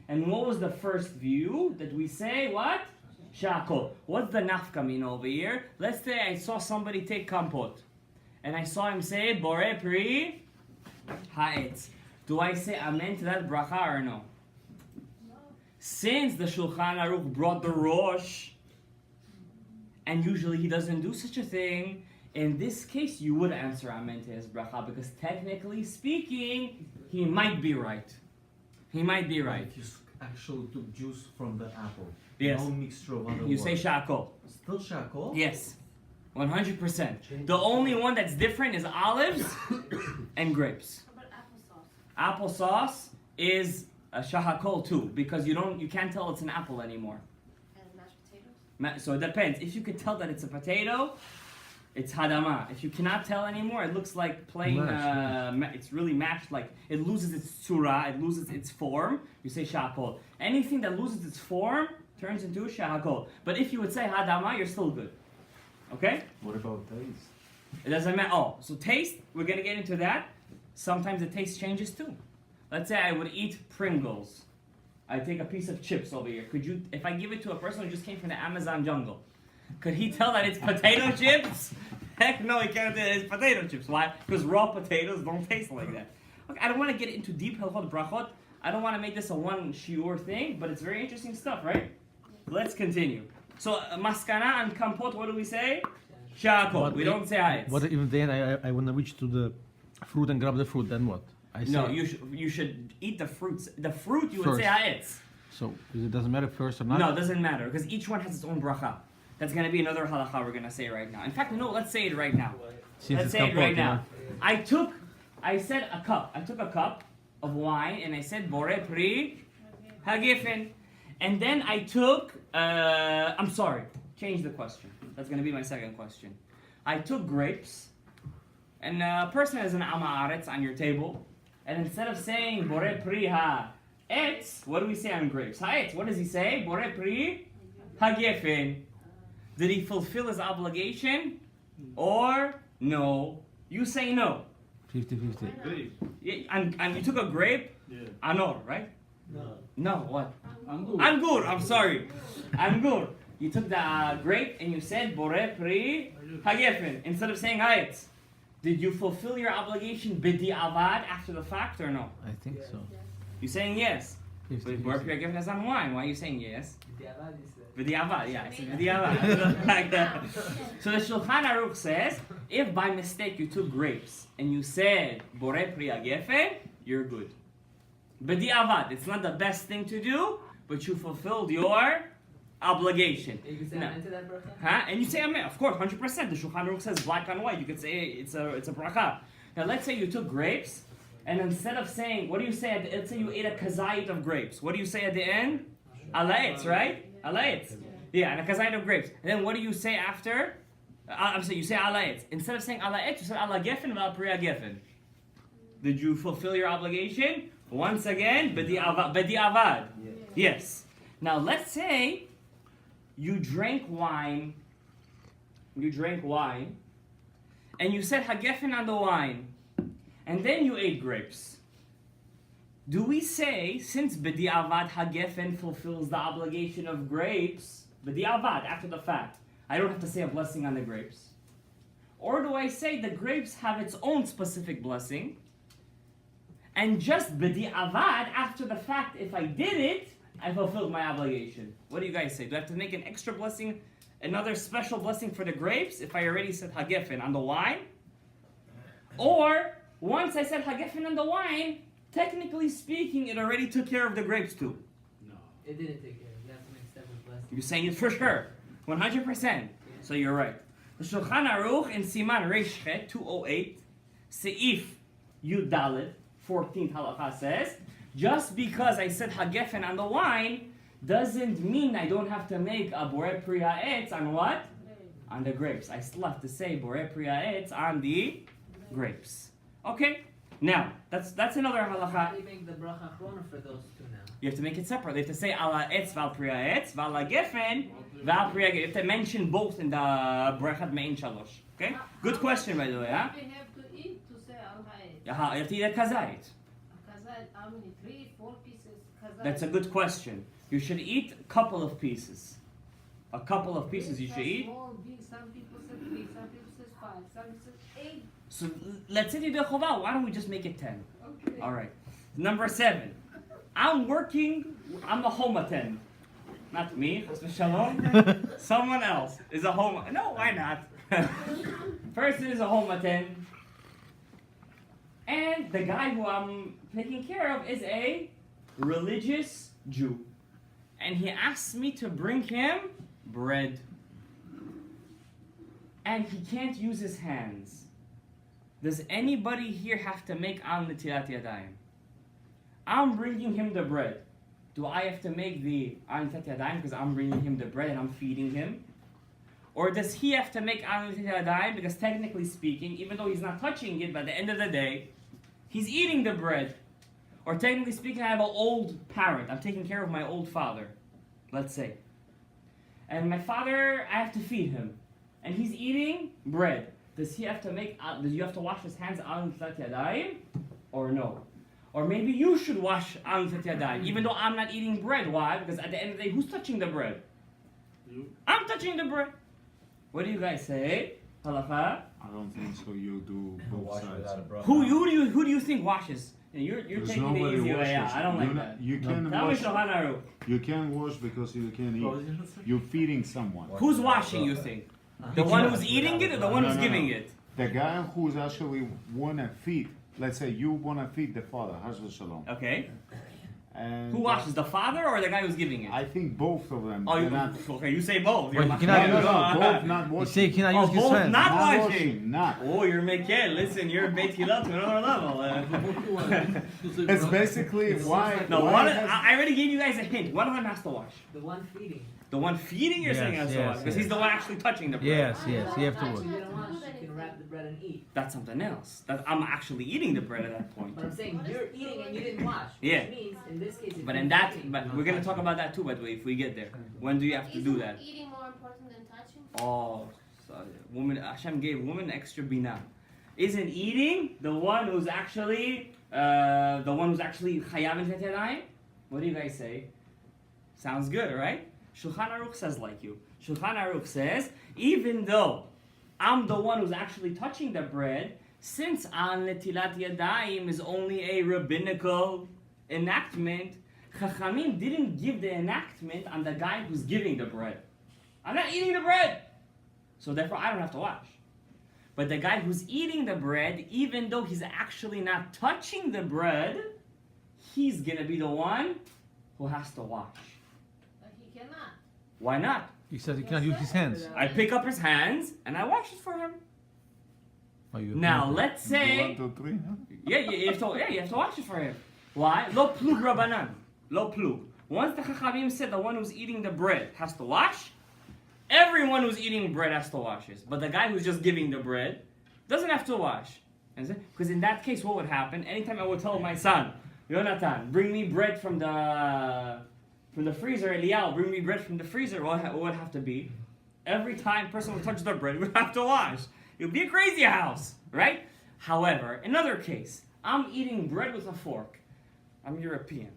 And what was the first view that we say? What? Shakol. What's the nafkamin over here? Let's say I saw somebody take kompot, and I saw him say Bore Pri Ha'etz. Do I say amen to that bracha or no? Since the Shulchan Aruch brought the Rosh, and usually he doesn't do such a thing, in this case you would answer amen to his bracha, because technically speaking, he might be right. He might be right. If you actually took juice from the apple, Yes. no mixture of other You say shakol. Still shakol? Yes. 100%. The only one that's different is olives and grapes. How about applesauce? Applesauce is a shahakol too, because you can't tell it's an apple anymore. And mashed potatoes? So it depends. If you could tell that it's a potato, it's hadama. If you cannot tell anymore, it looks like plain. It's really mashed. Like it loses its tzura, it loses its form. You say shahakol. Anything that loses its form turns into shahakol. But if you would say hadama, you're still good. Okay? What about taste? It doesn't matter. Oh, so taste, we're going to get into that. Sometimes the taste changes too. Let's say I would eat Pringles. I take a piece of chips over here. Could you, if I give it to a person who just came from the Amazon jungle, could he tell that it's potato chips? Heck no, he can't tell it's potato chips. Why? Because raw potatoes don't taste like that. Okay, I don't want to get into deep halachot brachot. I don't want to make this a one shiur thing, but it's very interesting stuff, right? Let's continue. So, maskana and kompot, what do we say? Shakol. We don't say ha'etz. What if then I want to reach to the fruit and grab the fruit? Then what? I say, No, you should eat the fruits. The fruit you would say First. ha'etz. So it doesn't matter first or not. No, it doesn't matter, because each one has its own bracha. That's going to be another halacha we're going to say right now. In fact, no, let's say it right now. Since Let's it's say it right kompot, now. I took I said a cup. I took a cup of wine and I said Bore Pri Hagifen. And then I took, I'm sorry, change the question. That's going to be my second question. I took grapes, and a person has an Ama'aretz on your table, and instead of saying Bore Pri Ha-etz, what do we say on grapes? Ha-etz, what does he say? Bore Pri Ha-gefen. Did he fulfill his obligation or no? You say no. 50-50. Yeah, and you took a grape? Yeah. Anor, right? No. No, what? Angur. Angur, I'm sorry. Angur. You took the grape and you said Bore Pri Hagefen instead of saying Hayetz. Did you fulfill your obligation bidi avad after the fact or no? I think so. You're saying yes. But Bore Pri Hagefen is on wine. Why are you saying yes? Bidi avad, yeah, I said bidi avad. Like that. So the Shulchan Aruch says, if by mistake you took grapes and you said Bore Pri Hagefen, you're good. Bidi avad, it's not the best thing to do, but you fulfilled your obligation. You say No. amen to that bracha? Huh? And you say amen, of course, 100%. The Shulchan Aruch says black on white. You could say it's a bracha. Now let's say you took grapes, and instead of saying, what do you say? Let's say you ate a kazayit of grapes. What do you say at the end? Alaetz, right? Alaetz. Yeah, and a kazayit of grapes. And then what do you say after? I'm saying you say alaetz. Instead of saying alaetz, you said ala gefen val priya gefen. Did you fulfill your obligation? Once again, bidi avad. Yes. Now let's say you drank wine, and you said hagefen on the wine, and then you ate grapes. Do we say, since bidi avad hagefen fulfills the obligation of grapes, bidi avad, after the fact, I don't have to say a blessing on the grapes? Or do I say the grapes have its own specific blessing, and just bidi avad, after the fact, if I did it, I fulfilled my obligation? What do you guys say? Do I have to make an extra blessing, another special blessing for the grapes, if I already said hagefen on the wine? Or, once I said hagefen on the wine, technically speaking, it already took care of the grapes too? No. It didn't take care of it. You have to make separate blessings. You're saying it for sure. 100%. So you're right. The Shulchan Aruch in Siman Reish Chet 208, Seif Yud Dalet, 14th halacha says, just because I said hagefen on the wine doesn't mean I don't have to make a Bore Pri Ha'etz on what? On the grapes. I still have to say Bore Pri Ha'etz on the grapes. Okay? Now, that's another halacha. How do you make the bracha achrona for those two now? You have to make it separate. You have to say ala etz val priya etz val gefen val priya. You have to mention both in the Berachat Mein Shalosh. Okay? Good question, by the way, huh? We have to eat to say al ha'et. You have to eat a kazait. Kazait, how many? 3-4 pieces. Kazait. That's a good question. You should eat a couple of pieces. A couple of pieces you should eat. Small, big. Some people say 3, some people say 5, some people say 8. So let's say the chovah. Why don't we just make it 10? Okay. All right. Number 7. I'm the home attendant. Not me, chas v'shalom. Someone else is a home. No, why not? Person is a home attendant. And the guy who I'm taking care of is a religious Jew. And he asks me to bring him bread. And he can't use his hands. Does anybody here have to make al netilat yadayim? I'm bringing him the bread. Do I have to make the al netilat yadayim because I'm bringing him the bread and I'm feeding him? Or does he have to make al netilat yadayim because technically speaking, even though he's not touching it, by the end of the day, he's eating the bread? Or technically speaking, I have an old parent. I'm taking care of my old father, let's say. And my father, I have to feed him. And he's eating bread. Does he have to does you have to wash his hands al netilat yadayim? Or no? Or maybe you should wash al netilat yadayim, even though I'm not eating bread. Why? Because at the end of the day, who's touching the bread? You? I'm touching the bread. What do you guys say? Halacha? I don't think so. You do both Wash sides. without a bracha. Who do you think washes? You're There's taking the nobody easy way washes. out. I don't like You're that. not- You can Tell me wash. Shulchan Aruch. You can wash because you can What was eat. your answer? You're feeding someone. Who's washing, you think? The one who's eating it or the one who's No. giving it? The guy who's actually wanna feed. Let's say you wanna feed the father, Has Shalom, Okay. And, Who washes, the father or the guy who's giving it? I think both of them. Oh, They're you, not, okay, you say both. You're Wait, not- you cannot no, use- both not He washing. say he cannot Oh, use his both hands. not Not washing. washing, not. Oh, you're Mekel. Listen, you're Beit Hillel to another level. It's basically why. No, why one. it has- I already gave you guys a hint. One of them has to wash. The one feeding. The one feeding, you're saying Yes, has to yes, wash because yes. he's the one actually touching the bread. Yes, yes, you have to If work. you don't wash, you can wrap the bread and eat. That's something else. I'm actually eating the bread at that point. But I'm saying you're eating and you didn't wash. Yeah. Which means, in this case, if But you're in that, eating- but we're gonna talk about that too. By the way, if we get there, when do you have to do that? Isn't eating more important than touching? Oh, sorry. Woman, Hashem gave woman extra bina. Isn't eating the one who's actually chayav in yadayim? What do you guys say? Sounds good, right? Shulchan Aruch says like you. Shulchan Aruch says, even though I'm the one who's actually touching the bread, since al netilat yadayim is only a rabbinical enactment, Chachamim didn't give the enactment on the guy who's giving the bread. I'm not eating the bread, so therefore I don't have to wash. But the guy who's eating the bread, even though he's actually not touching the bread, he's gonna be the one who has to wash. But he cannot. Why not? He says he cannot use his hands. I pick up his hands and I wash it for him. Oh, you- Now let's say, 1, 2, 3. Huh? you have to wash it for him. Why? Lo plug rabanan. Lo plug. Once the Chachamim said the one who's eating the bread has to wash, everyone who's eating bread has to wash it. But the guy who's just giving the bread doesn't have to wash. Because in that case, what would happen? Anytime I would tell my son, Yonatan, bring me bread from the freezer, Eliyahu, bring me bread from the freezer, what would have to be? Every time a person would touch the bread, would have to wash. It would be a crazy house, right? However, another case, I'm eating bread with a fork. I'm European,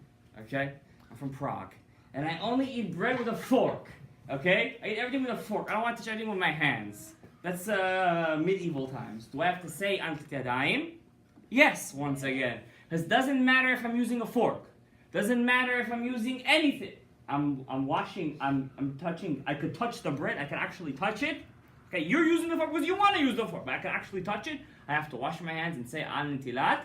okay? I'm from Prague. And I only eat bread with a fork, okay? I eat everything with a fork. I don't want to touch anything with my hands. That's medieval times. Do I have to say Antit Yadayim? Yes, once again. Because it doesn't matter if I'm using a fork. Doesn't matter if I'm using anything. I'm washing, I'm touching. I could touch the bread. I could actually touch it. Okay, you're using the fork because you want to use the fork, but I can actually touch it. I have to wash my hands and say Al Nitilat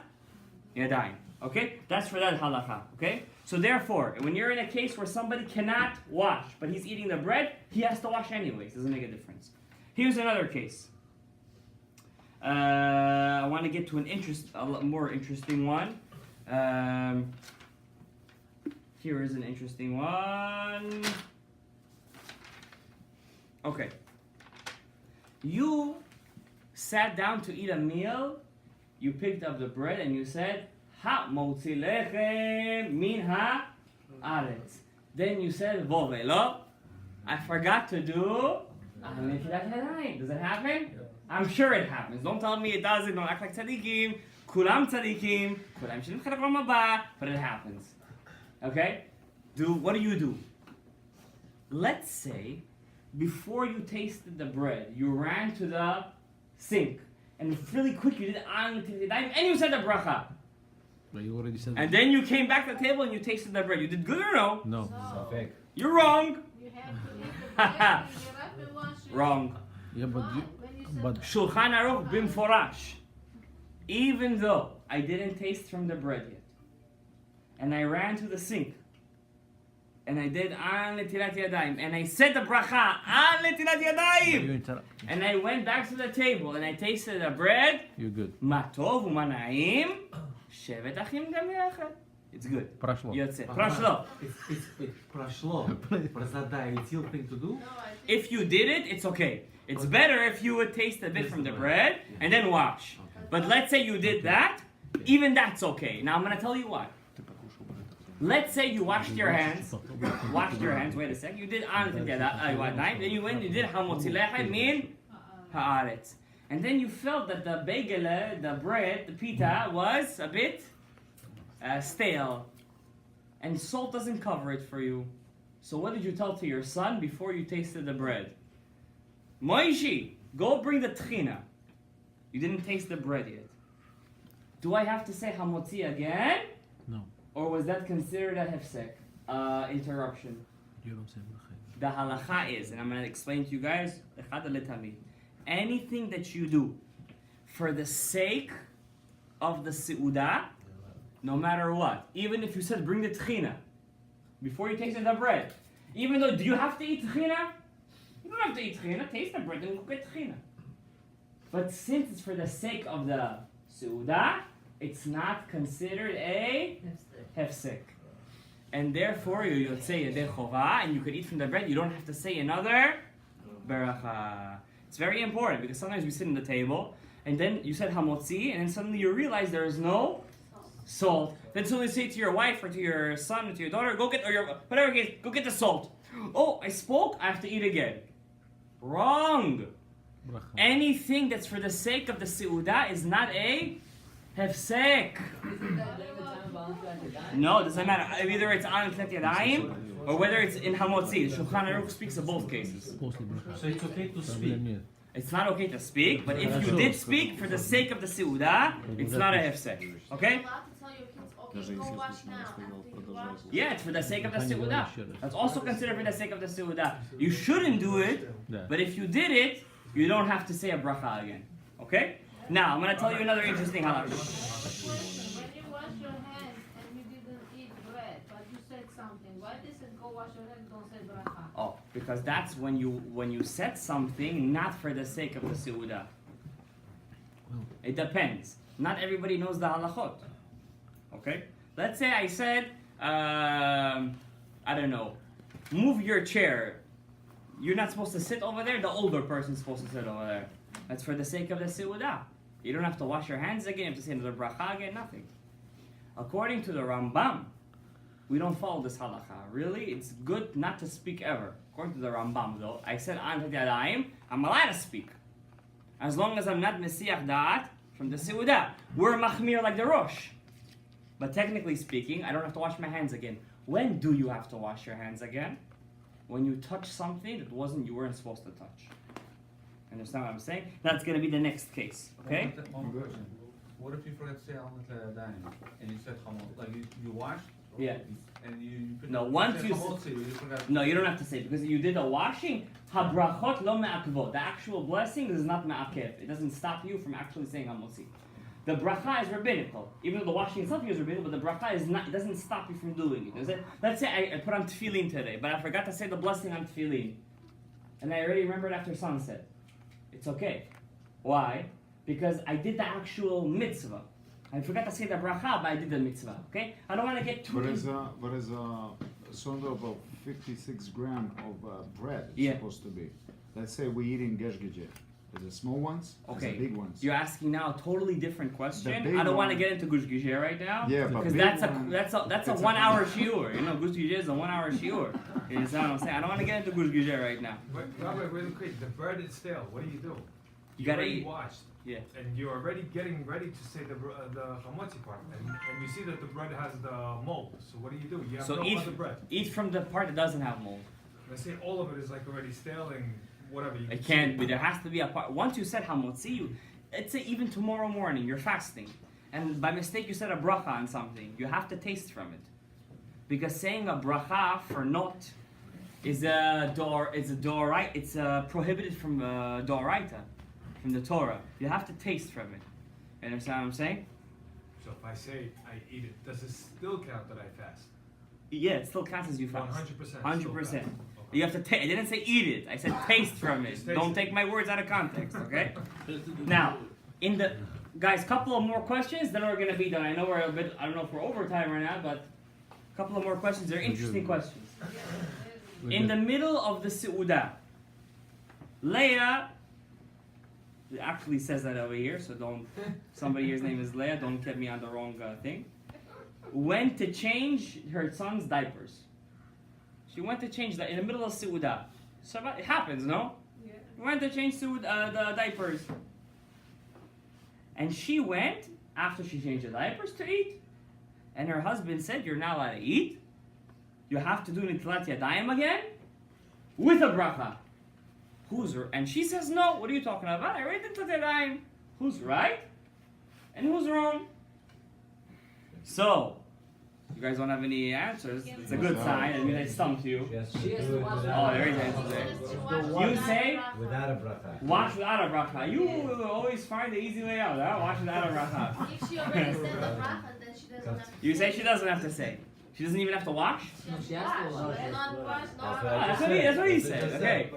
Yadayim. Okay, that's for that halakha. Okay, so therefore, when you're in a case where somebody cannot wash, but he's eating the bread, he has to wash anyways. Doesn't make a difference. Here's another case. I want to get to a lot more interesting one. Here is an interesting one. Okay. You sat down to eat a meal, you picked up the bread and you said, Ha motzi lechem min ha'aretz. Then you said, Vovelo, I forgot to do netilat yadayim. Does it happen? I'm sure it happens. Don't tell me it doesn't. Don't act like tzaddikim. Kulam tzaddikim. Kulam shilim chalak olam haba. But it happens. Okay? What do you do? Let's say, before you tasted the bread, you ran to the sink. And really quick, you did and you said the bracha. But you already said And then you came back to the table and you tasted the bread. You did good or no? no. So, You're wrong. you have to eat the bread, you wrap and wash it. Wrong. Yeah, but Why? you, When you said but Shulchan Aruch bimforash. Even though I didn't taste from the bread yet, and I ran to the sink, and I did Al Netilat Yadayim, and I said the bracha Al Netilat you Yadayim, interrupt. and I went back to the table and I tasted the bread. You're good. Ma tov u'ma na'im, shevet achim gam yachad. It's good. Прошло. Yotze. Proshlo. It's прошло. Прозадай, it's your thing to do. no, I think If you did it, it's okay. It's better if you would taste a bit from the bread and then wash. But let's say you did that, even that's okay. Now I'm going to tell you why. Let's say you washed your hands. Wait a sec. You did then you went, you did hamotzi lechem min haaretz. And then you felt that the bagel, the bread, the pita was a bit stale. And salt doesn't cover it for you. So what did you tell to your son before you tasted the bread? Moishi, go bring the tchina. You didn't taste the bread yet. Do I have to say hamotzi again? No. Or was that considered a hefsek? Interruption. You don't say bracha. The halacha is, and I'm going to explain to you guys, anything that you do for the sake of the seudah, No matter what. Even if you said bring the tchina before you taste the bread. Even though, do you have to eat tchina? You don't have to eat tchina. Taste the bread and go get tchina. But since it's for the sake of the seudah, it's not considered a hefsek. And therefore, you would say yedei chova, and you could eat from the bread. You don't have to say another beracha. It's very important because sometimes we sit in the table, and then you said hamotzi, and then suddenly you realize there is no salt. Then suddenly say to your wife or to your son or to your daughter, go get, or your whatever case, go get the salt. Oh, I spoke, I have to eat again. Wrong. Anything that's for the sake of the seudah is not a hefsek. No, it doesn't matter. Either it's on Netilat Yadayim or whether it's in Hamotzi. Shulchan Aruch speaks of both cases. So it's okay to speak. It's not okay to speak, but if you did speak for the sake of the seudah, it's not a hefsek. Okay? You're allowed to tell your kids, okay, go wash now. After you wash, Yeah, it's for the sake of the seudah. That's also considered for the sake of the seudah. You shouldn't do it, but if you did it, you don't have to say a bracha again. Okay? Now, I'm going to tell you another interesting halakha. when you wash your hands and you didn't eat bread, but you said something, why does it go wash your hands, don't say bracha? Oh, because that's when you said something not for the sake of the seudah. It depends. Not everybody knows the halachot. Okay? Let's say I said, I don't know, move your chair. You're not supposed to sit over there, the older person's supposed to sit over there. That's for the sake of the seudah. You don't have to wash your hands again, you have to say another bracha again, nothing. According to the Rambam, we don't follow this halakha. Really, it's good not to speak ever. According to the Rambam, though, I said an yadayim, I'm allowed to speak. As long as I'm not mesiach da'at from the seudah. We're machmir like the Rosh. But technically speaking, I don't have to wash my hands again. When do you have to wash your hands again? When you touch something that you weren't supposed to touch. Understand what I'm saying? That's going to be the next case, okay? What if you forget to say Almat Daim and you said Hamot? Like you washed? Yeah. And you put No, once you forgot. No, you don't have to say it because you did the washing. Habrachot lo me'akvot. The actual blessing is not me'akev. It doesn't stop you from actually saying hamotzi. The bracha is rabbinical. Even though the washing itself is rabbinical, but the bracha is not. It doesn't stop you from doing it. Let's say I put on tefillin today, but I forgot to say the blessing on tefillin, and I already remembered after sunset. It's okay. Why? Because I did the actual mitzvah. I forgot to say the bracha, but I did the mitzvah. Okay? I don't want to get too. What is sort of about 56 grams of bread it's Yeah. supposed to be? Let's say we're eating geshgejeh. Is it small ones? Okay. Is it big ones? You're asking now a totally different question. big I don't want to one- get into gush gisheh right now. Yeah, but because big that's one- a it's 1 hour shiur. You know, gush gisheh is a 1 hour shiur. You understand what I'm saying? I don't want to get into gush gisheh right now. Rabbi, really quick, the bread is stale. What do? You gotta already eat. washed. Yeah. And you're already getting ready to say the hamotzi part, and you see that the bread has the mold. So what do? You have So no eat other bread. eat from the part that doesn't have mold. Let's say all of it is like already stale and whatever. You It can't be. There has to be a part. Once you said hamotzi, let's say even tomorrow morning you're fasting, and by mistake you said a bracha on something. You have to taste from it, because saying a bracha for not is a door. It's a doraita. It's prohibited from doraita, from the Torah. You have to taste from it. You understand what I'm saying? So if I say I eat it, does it still count that I fast? Yeah, it still counts as you fast. 100%. 100%. Okay. You have to taste. I didn't say eat it. I said taste from it. Just taste Don't it. take my words out of context, okay? Now, guys, couple of more questions, then we're gonna be done. I know we're a bit. I don't know if we're over time right now, but a couple of more questions. They're interesting questions. In the middle of the seudah, Leah. It actually says that over here, so don't. Somebody here's name is Leah. Don't get me on the wrong thing. Went to change her son's diapers. She went to change that in the middle of seudah. So it happens, no? Yeah. Went to change the diapers. And she went, after she changed the diapers, to eat. And her husband said, you're not allowed to eat. You have to do Netilat Yadayim again with a bracha. Who's her? And she says, no, what are you talking about? I already did Netilat Yadayim. Who's right? And who's wrong? So, you guys don't have any answers. It's a good sign. I mean, I stumped you. She has to watch Oh, there is that. answer there. You You say Without a bracha. wash without a bracha. You will always find the easy way out, huh? Wash without a bracha. If she already said the bracha, then she doesn't have to You say she doesn't have to say. She doesn't even have to wash? No, she has to wash. Wash, not wash, That's not what I Ah, just that's what he said. said. Okay.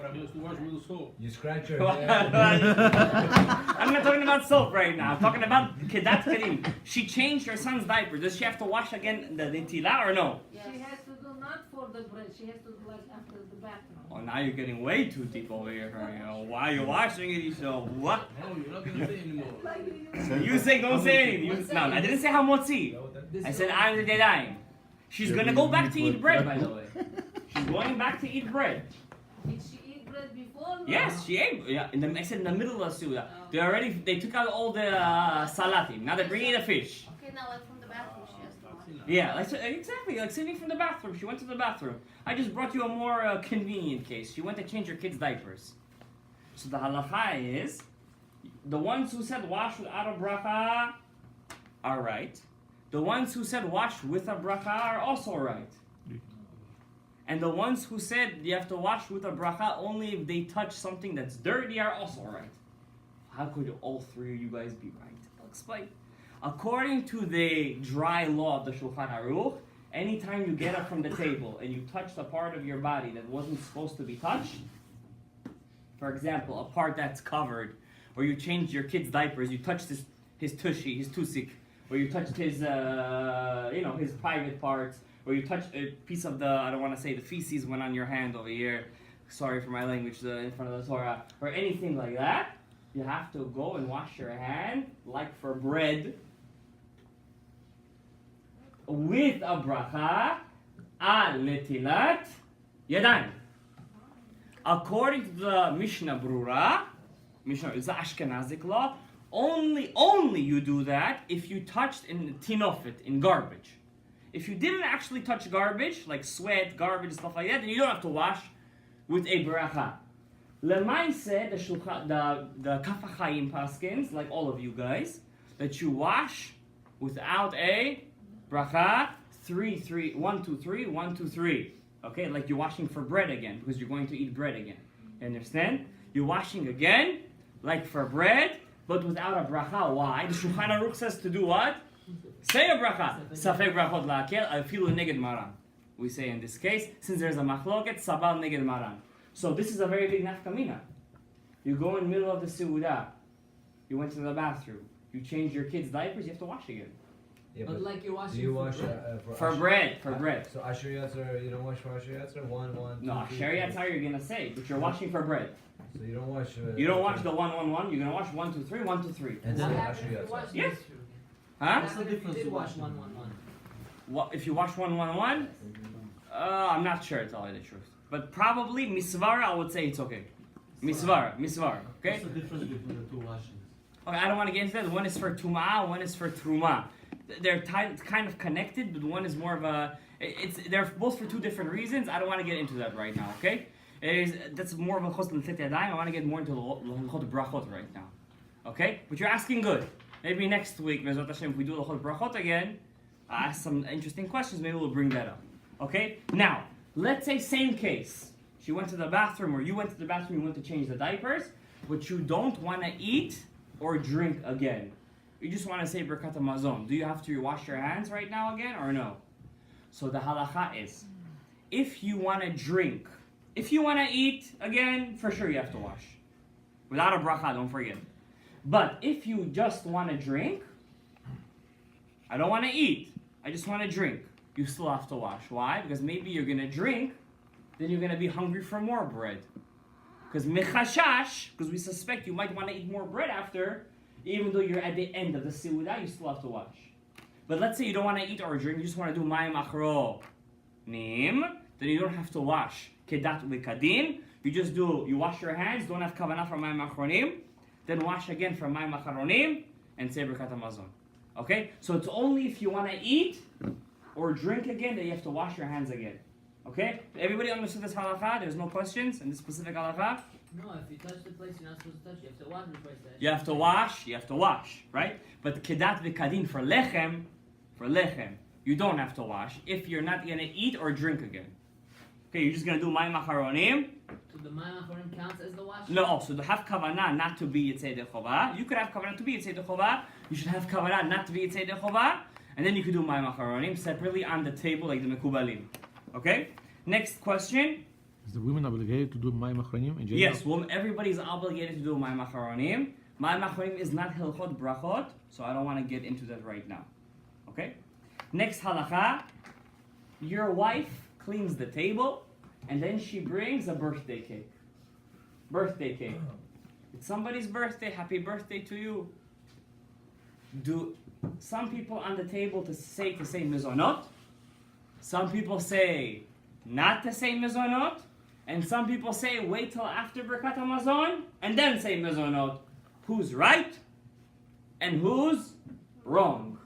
You scratch your Well, head. I'm not talking about soap right now. I'm talking about kedat kedim. She changed her son's diaper. Does she have to wash again the tila or no? She has to do not for the bread, she has to do like after the bathroom. Oh, now you're getting way too deep over here. You know, why are you washing it? You so what? No, you're not gonna say anymore. You say don't say anything. No, I didn't say hamotzi. This I is said what- I'm the dedaim. She's gonna go back to eat bread, by the way. She's going back to eat bread. Did she eat bread before? No? Yes, she ate. Yeah, I said in the middle of the suda. They took out all the salatim. Now they're bringing the fish. Okay, now like from the bathroom she has to wash. Yeah, exactly. Like sitting from the bathroom. She went to the bathroom. I just brought you a more convenient case. She went to change her kids' diapers. So the halacha is, the ones who said wash without a bracha are right. The ones who said wash with a bracha are also right. And the ones who said you have to wash with a bracha only if they touch something that's dirty are also right. How could all three of you guys be right? I'll explain. According to the dry law of the Shulchan Aruch, anytime you get up from the table and you touch the part of your body that wasn't supposed to be touched, for example, a part that's covered, or you changed your kid's diapers, you touched his tushy, his tusik, or you touched his, his private parts, or you touched a piece of I don't want to say the feces went on your hand over here, sorry for my language in front of the Torah, or anything like that, you have to go and wash your hand, like for bread, with a bracha, al netilat yadayim. According to the Mishnah Brura, Mishnah is the Ashkenazic law, only you do that if you touched in tinofet, in garbage. If you didn't actually touch garbage, like sweat, garbage, stuff like that, then you don't have to wash with a beracha. Lemaise, the Kaf HaChaim paskins, like all of you guys, that you wash without a bracha, 1, 2, 3, 1, 2, 3. Okay, like you're washing for bread again, because you're going to eat bread again. You understand? You're washing again, like for bread, but without a bracha. Why? The Shulchan Aruch says to do what? Say a bracha. Safek brachot la'akel, afilu neged maran. We say in this case, since there's a machloket, sabal neged maran. So this is a very big nafkamina. You go in the middle of the seudah, you went to the bathroom, you change your kids' diapers, you have to wash again. Yeah, But like you're washing do you for wash bread. For bread, for bread. So Asher Yatzer, you don't wash for Asher Yatzer? 1, 1, 2, No, 3, Shariat's how you're gonna say, but you're washing for bread. So you don't wash. You don't wash the 1, 1, 1. You're gonna wash 1, 2, 3, 1, 2, 3. And What then happens Asher if you Yatzer. wash Yes. this? Huh? What's the difference to wash 1, 1, 1? What if you wash 1, 1, 1? I'm not sure, to tell you the truth. But probably misvara, I would say it's okay. Misvara. Okay. What's the difference between the two washings? Okay, I don't want to get into that. One is for tumah, one is for truma. They're kind of connected, but one is more of a. They're both for two different reasons. I don't want to get into that right now. Okay, that's more of a chos l'ntet yadayim. I want to get more into the brachot right now. Okay, but you're asking good. Maybe next week, Bezrat Hashem, if we do the brachot again, I ask some interesting questions. Maybe we'll bring that up. Okay. Now, let's say same case. She went to the bathroom, or you went to the bathroom. You went to change the diapers, but you don't want to eat or drink again. You just want to say Birkat HaMazon. Do you have to wash your hands right now again or no? So the halacha is, if you want to drink, if you want to eat again, for sure you have to wash. Without a bracha, don't forget. But if you just want to drink, I don't want to eat, I just want to drink, you still have to wash. Why? Because maybe you're going to drink, then you're going to be hungry for more bread. Because mechashash, because we suspect you might want to eat more bread after, even though you're at the end of the seudah, you still have to wash. But let's say you don't want to eat or drink, you just want to do mayim achronim, then you don't have to wash. Kedat v'kadin, you wash your hands, don't have kavanah for mayim achronim, then wash again for mayim achronim, and say Birkat HaMazon. Okay? So it's only if you want to eat or drink again that you have to wash your hands again. Okay? Everybody understood this halakha? There's no questions in this specific halakha? No, if you touch the place you're not supposed to touch, you have to wash before you touch. You have to wash, right? But kedat v'kadin for lechem, you don't have to wash if you're not going to eat or drink again. Okay, you're just going to do mayim acharonim. So the mayim acharonim counts as the wash? No, so to have kavanah not to be yitzei dechovah. You could have kavanah to be yitzei dechovah. You should have kavanah not to be yitzei dechovah. and then you could do my macharonim separately on the table like the mekubalim. Okay? Next question. Is the women obligated to do my machronim in general? Yes, well, everybody's obligated to do my macharonim. My macharonim is not hilchot brachot, so I don't want to get into that right now. Okay? Next halacha. Your wife cleans the table, and then she brings a birthday cake. Birthday cake. It's somebody's birthday. Happy birthday to you. Do some people on the table to say mizonot? Some people say not to say mizonot, and some people say wait till after Birkat Hamazon and then say mizonot. Who's right and who's wrong?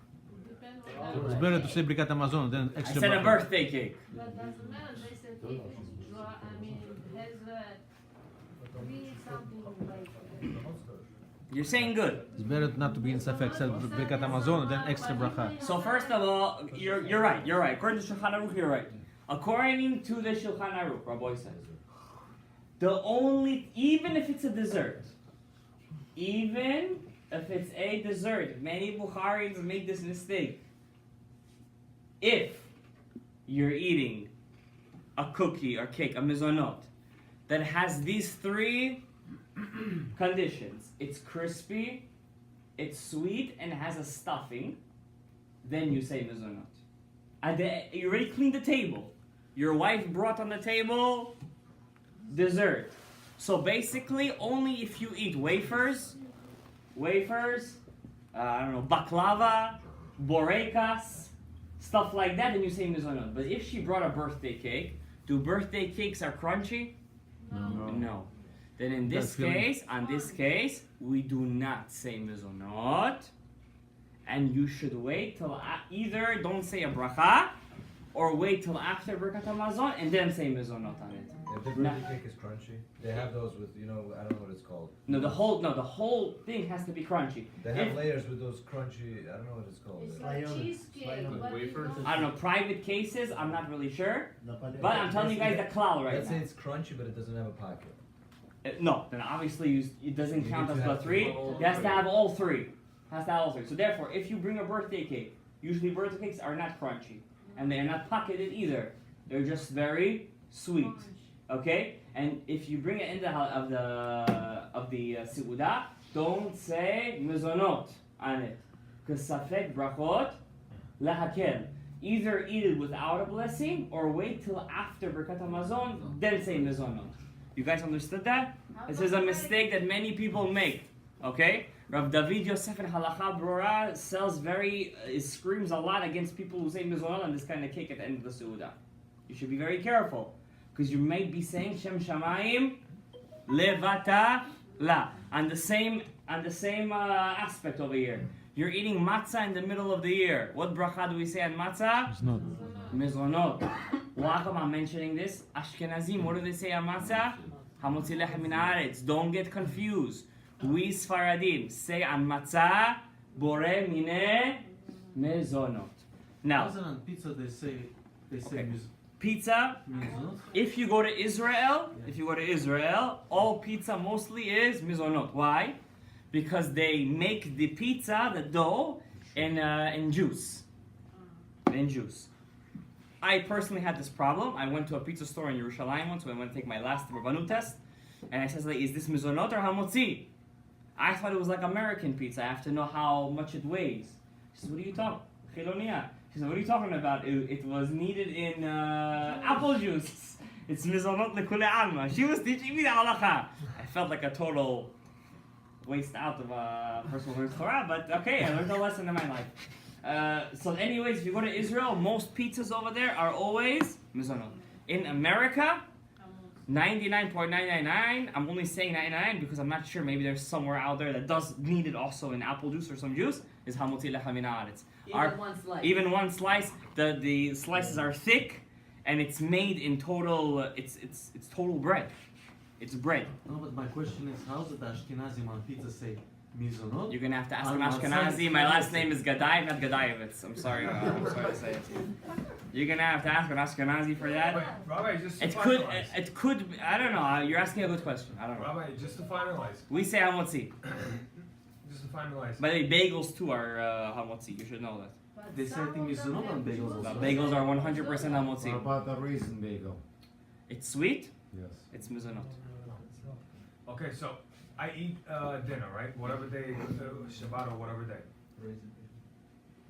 Depends It's on better to say Birkat Hamazon than I extra said a bracha. birthday cake. But doesn't matter, they said if it's dry, I mean, has three something like. You're saying good. It's better not to be in Safek, said Birkat Hamazon and then extra bracha. So first of all, you're right. You're right. According to Shulchan Aruch, you're right. According to the Shulchan Aruch, Rabbi says, even if it's a dessert, even if it's a dessert, many Bukharis make this mistake. If you're eating a cookie or cake, a mizonot, that has these three conditions: it's crispy, it's sweet, and it has a stuffing, then you say mizonot. And you already cleaned the table. Your wife brought on the table dessert. So basically, only if you eat wafers, I don't know, baklava, borekas, stuff like that, then you say mizonot. But if she brought a birthday cake, do birthday cakes are crunchy? No. Then in this case, we do not say mizonot, and you should wait till either don't say a bracha, or wait till after Birkat Hamazon and then say mizonot on it. If the birthday cake is crunchy, they have those with, I don't know what it's called. No, the whole thing has to be crunchy. They have layers with those crunchy, I don't know what it's called. It's like cheesecake, but wafers? you I don't know, private cases, I'm not really sure, but I'm telling you guys the klal right Let's say now. it's crunchy, but it doesn't have a pocket. No, then obviously it doesn't You count need as to the have three. all It has to three. have all three. So therefore, if you bring a birthday cake, usually birthday cakes are not crunchy, and they are not pocketed either. They're just very sweet. Okay, and if you bring it in the seudah, don't say mizonot on it, because safek brachot lahakel. Either eat it without a blessing, or wait till after Birkat Hamazon, then say mizonot. You guys understood that? This is a mistake that many people make. Okay, Rav David Yosef in Halacha Brora screams a lot against people who say mizonot on this kind of cake at the end of the seudah. You should be very careful, because you might be saying Shem Shamayim Levata La on the same aspect over here. You're eating matzah in the middle of the year. What bracha do we say on matzah? It's not. Mizonot. Why am I mentioning this? Ashkenazim, what do they say on matzah? Hamotzi lechem min haaretz. Don't get confused. We Sfaradim say on matzah bore mine mezonot. Now, Doesn't on pizza they say Okay. Pizza, mizonot? if you go to Israel, all pizza mostly is mizonot. Why? Because they make the pizza, the dough, in juice. In juice. I personally had this problem. I went to a pizza store in Yerushalayim once, so I went to take my last Rabbanut test, and I said, like, is this mizonot or hamotzi? I thought it was like American pizza. I have to know how much it weighs. She says, what are you talking? Chilonia. She said, what are you talking about? It was kneaded in apple juice. It's mizonot lekule alma. She was teaching me the halacha. I felt like a total waste out of a person who learns Torah, but okay, I learned a lesson in my life. So anyways, if you go to Israel, most pizzas over there are always mizonot. In America, 99.999, I'm only saying 99 because I'm not sure, maybe there's somewhere out there that does need it also in apple juice or some juice, is hamotzi lechem min haaretz. Even one slice, the slices are thick, and it's made in total, it's total bread. It's bread. No, but my question is, how does the Ashkenazim on pizza say mizonot? You're gonna have to ask an On Ashkenazi. outside, My last name is Gadaev, not Gadaevitz. I'm sorry to say it. You're gonna have to ask an Ashkenazi for that. Wait, Rabbi, just to It finalize. could, I don't know. You're asking a good question. I don't know. Rabbi, just to finalize. We say hamotzi. Just to finalize. By the way, bagels too are hamotzi. You should know that. But They say thing mizunot on bagels also. Bagels are 100% hamotzi. What about the raisin bagel? It's sweet. Yes. It's mizunot. Okay, so I eat dinner, right? Whatever day, Shabbat or whatever day.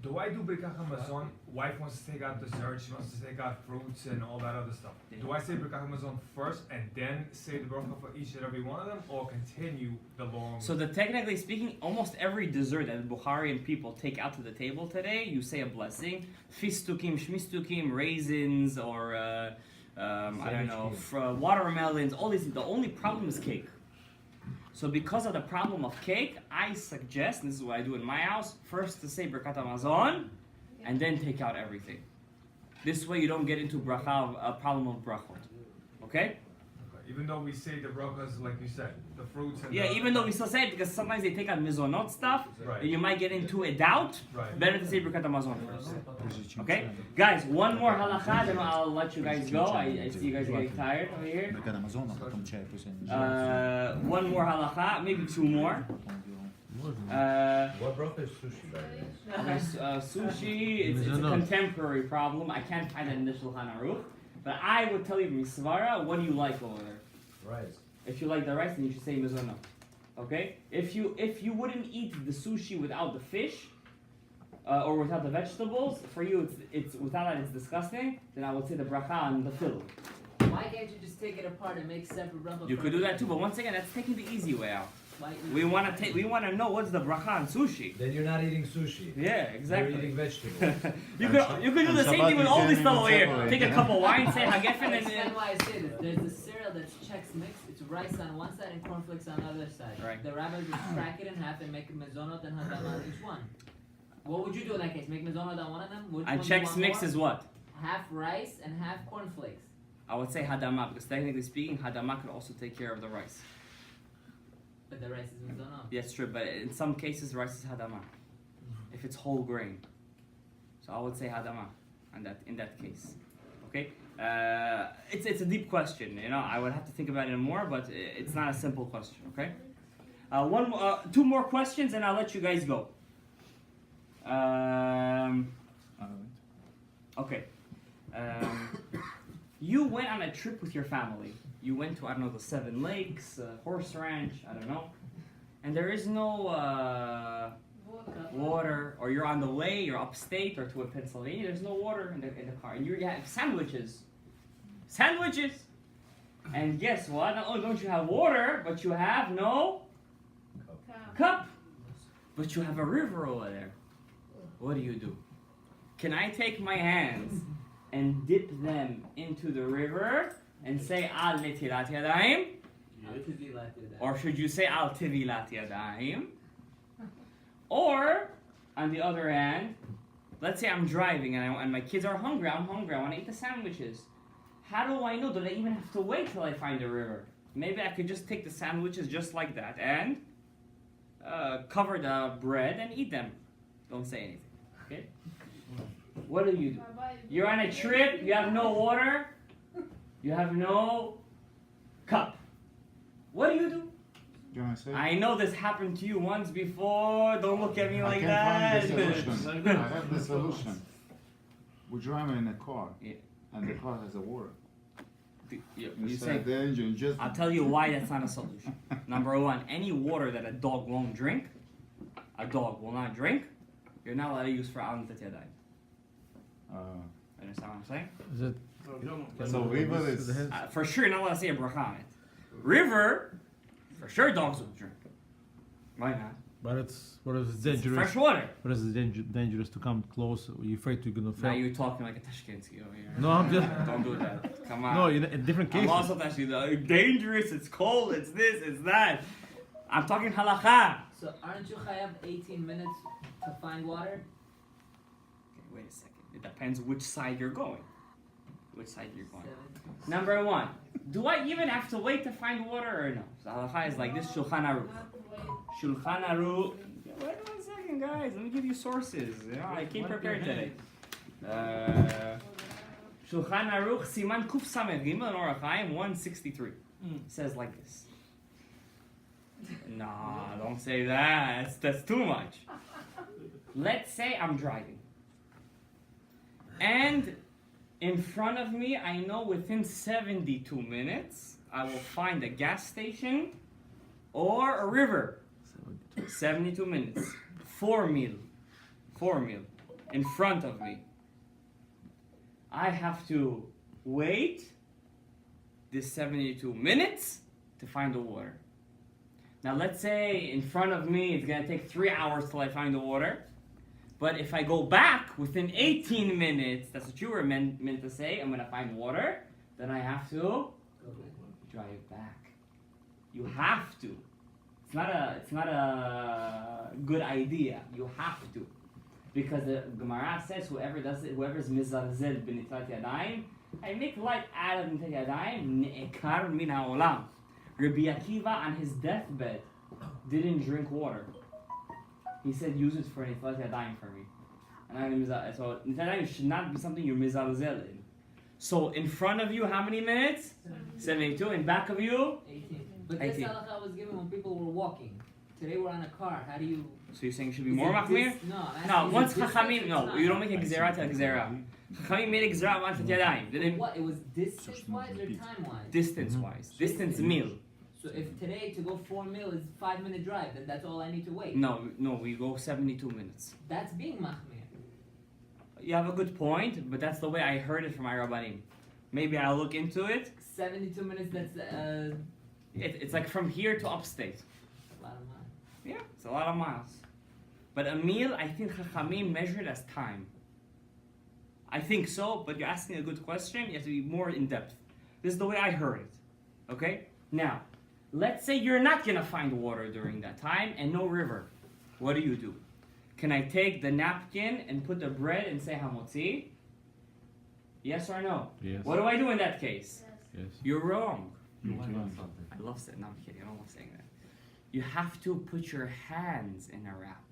Do I do Birkat Hamazon? Wife wants to take out dessert, she wants to take out fruits and all that other stuff. Do I say Birkat Hamazon first and then say the bracha for each and every one of them, or continue the long? So that technically speaking, almost every dessert that Bukharian people take out to the table today, you say a blessing. Fistukim, shmistukim, raisins, or I don't know, watermelons, all these. The only problem is cake. So because of the problem of cake, I suggest, and this is what I do in my house, first to say Birkat Hamazon, and then take out everything. This way you don't get into a problem of brachot. Okay? Even though we say the brachas, like you said, the fruits and even though we still say it, because sometimes they take out mizonot stuff, Right. and you might get into a doubt, Right. better to say Birkat Hamazon first. Okay? Guys, one more halakha, then I'll let you guys go. I see you guys getting tired over here. One more halakha, maybe two more. What bracha is sushi, by the way? Sushi, it's a contemporary problem. I can't find it in the Shulchan Aruch. But I would tell you, Misvara, what do you like over there? Rice. If you like the rice, then you should say mizunah. Okay? If you wouldn't eat the sushi without the fish, or without the vegetables, for you it's without that it's disgusting, then I would say the bracha on the fill. Why can't you just take it apart and make separate bracha? You could do that too, but once again, that's taking the easy way out. Why- We want to know what's the bracha on sushi. Then you're not eating sushi. Yeah, You're exactly. eating vegetables. you could do the same thing with all this stuff over here. Take a cup of wine, say hagefen, I and understand why I say this. There's a cereal that's Chex Mix. It's rice on one side and cornflakes on the other side. Right. The rabbis would crack it in half and make a mezonot and hadam on each one. What would you do in that case? Make mezonot on one of them? Which and one do you Chex want Mix more? is what? Half rice and half cornflakes. I would say hadama, because technically speaking, hadama could also take care of the rice. But the rice is mezonot. Yes, true, but in some cases, rice is hadama. If it's whole grain. So I would say hadama in that case. Okay? It's a deep question, you know, I would have to think about it more, but it's not a simple question, okay? Two more questions and I'll let you guys go. Okay. You went on a trip with your family. You went to, I don't know, the Seven Lakes, horse ranch, I don't know. And there is no water, or you're on the way, you're upstate or to a Pennsylvania, there's no water in the car. And you have sandwiches. Sandwiches! And guess what? Not only don't you have water, but you have no cup. But you have a river over there. What do? Can I take my hands and dip them into the river and say Al Netilat Yadayim? Or should you say Al Tivilat Yadayim? Or, on the other hand, let's say I'm driving and my kids are hungry, I'm hungry, I want to eat the sandwiches. How do I know? Do I even have to wait till I find a river? Maybe I could just take the sandwiches just like that and cover the bread and eat them. Don't say anything, okay? What do? You're on a trip, you have no water, you have no cup. What do? Do you want to say? I know this happened to you once before, don't look at me like I that. can find the solution. I have the solution. We're driving in a car, Yeah. and the car has a water. You say, the engine just. I'll tell you why that's not a solution. Number one, any water that a dog won't drink, a dog will not drink, you're not allowed to use for Al Netilat Yadayim. Understand what I'm saying? Is it? So river is. For sure, you're not allowed to say a bracha on it. River, for sure, dogs will drink. Why not? But it's what is It's dangerous? fresh water. What is dangerous to come close? Are you afraid you're gonna Now fall? you're talking like a Tashkentski over here. No, I'm just. Don't do that. Come on. No, in different I'm cases. also Tashkentski. Dangerous, it's cold, it's this, it's that. I'm talking halakha. So aren't you chayav 18 minutes to find water? Okay, wait a second. It depends which side you're going. Which side you're going. 7. Number one, do I even have to wait to find water or no? So halakha is like this, Shulchan Aruch. Shulchan Aruch. Wait 1 second, guys. Let me give you sources. You know, I came prepared today. Shulchan Aruch, Siman Kuf Sameh Gimel, and Orach Chaim 163. Says like this. Nah, don't say that. That's too much. Let's say I'm driving. And in front of me, I know within 72 minutes, I will find a gas station or a river. 72 minutes. 4 meal. In front of me. I have to wait this 72 minutes to find the water. Now let's say in front of me it's gonna take 3 hours till I find the water. But if I go back within 18 minutes, that's what you were meant to say, I'm gonna find water, then I have to drive back. You have to. It's not a good idea. You have to. Because the Gemara says whoever's mizalzel b'nitlat yadayim, I make light out of nitlat yadayim, ne'ekar min ha'olam. Rabbi Akiva on his deathbed didn't drink water. He said, use it for nitlat yadayim for me. And so nitlat yadayim should not be something you're mizalzel in. So in front of you, how many minutes? 72. In back of you? 18. But this 18. halakha was given when people were walking. Today we're on a car. How do you? So you're saying it should be more machmir? No, Once Chachamim, no, you don't make a gzera to a gzera. Chachamim made a gzera on Nitlat Yadayim. Didn't What? It was distance-wise or time-wise? distance-wise. Distance meal. So if today to go 4 mil is 5-minute drive, then that's all I need to wait. No, we go 72 minutes. That's being machmir. You have a good point, but that's the way I heard it from my rabbanim. Maybe I'll look into it. 72 minutes. That's It's like from here to upstate. a lot of miles. Yeah, it's a lot of miles. But a meal, I think Chachamim measured as time. I think so, but you're asking a good question. You have to be more in depth. This is the way I heard it. Okay? Now, let's say you're not going to find water during that time and no river. What do? Can I take the napkin and put the bread and say hamotzi? Yes or no? Yes. What do I do in that case? Yes. You're wrong. Something. I love saying. No, I'm kidding. I don't love saying that. You have to put your hands in a wrap.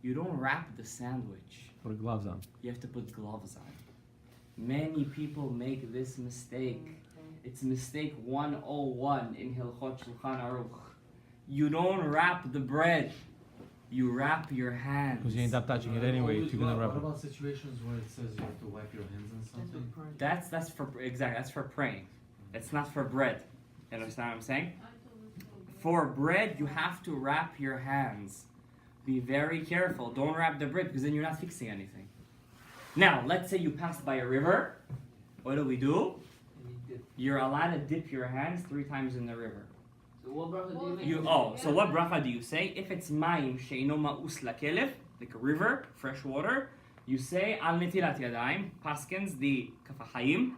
You don't wrap the sandwich. Put gloves on. You have to put gloves on. Many people make this mistake. It's mistake 101 in Hilchot Shulchan Aruch. You don't wrap the bread. You wrap your hands. Because you end up touching it anyway. If you're gonna wrap What it. about situations where it says you have to wipe your hands on something? That's for That's for praying. It's not for bread. You understand what I'm saying? For bread, you have to wrap your hands. Be very careful. Don't wrap the bread because then you're not fixing anything. Now, let's say you passed by a river. What do? And you dip. You're allowed to dip your hands 3 times in the river. So what bracha do you make? So what bracha do you say? If it's mayim sheino ma'us lakelef, like a river, fresh water, you say al netilat yadayim, paskins the kafahayim,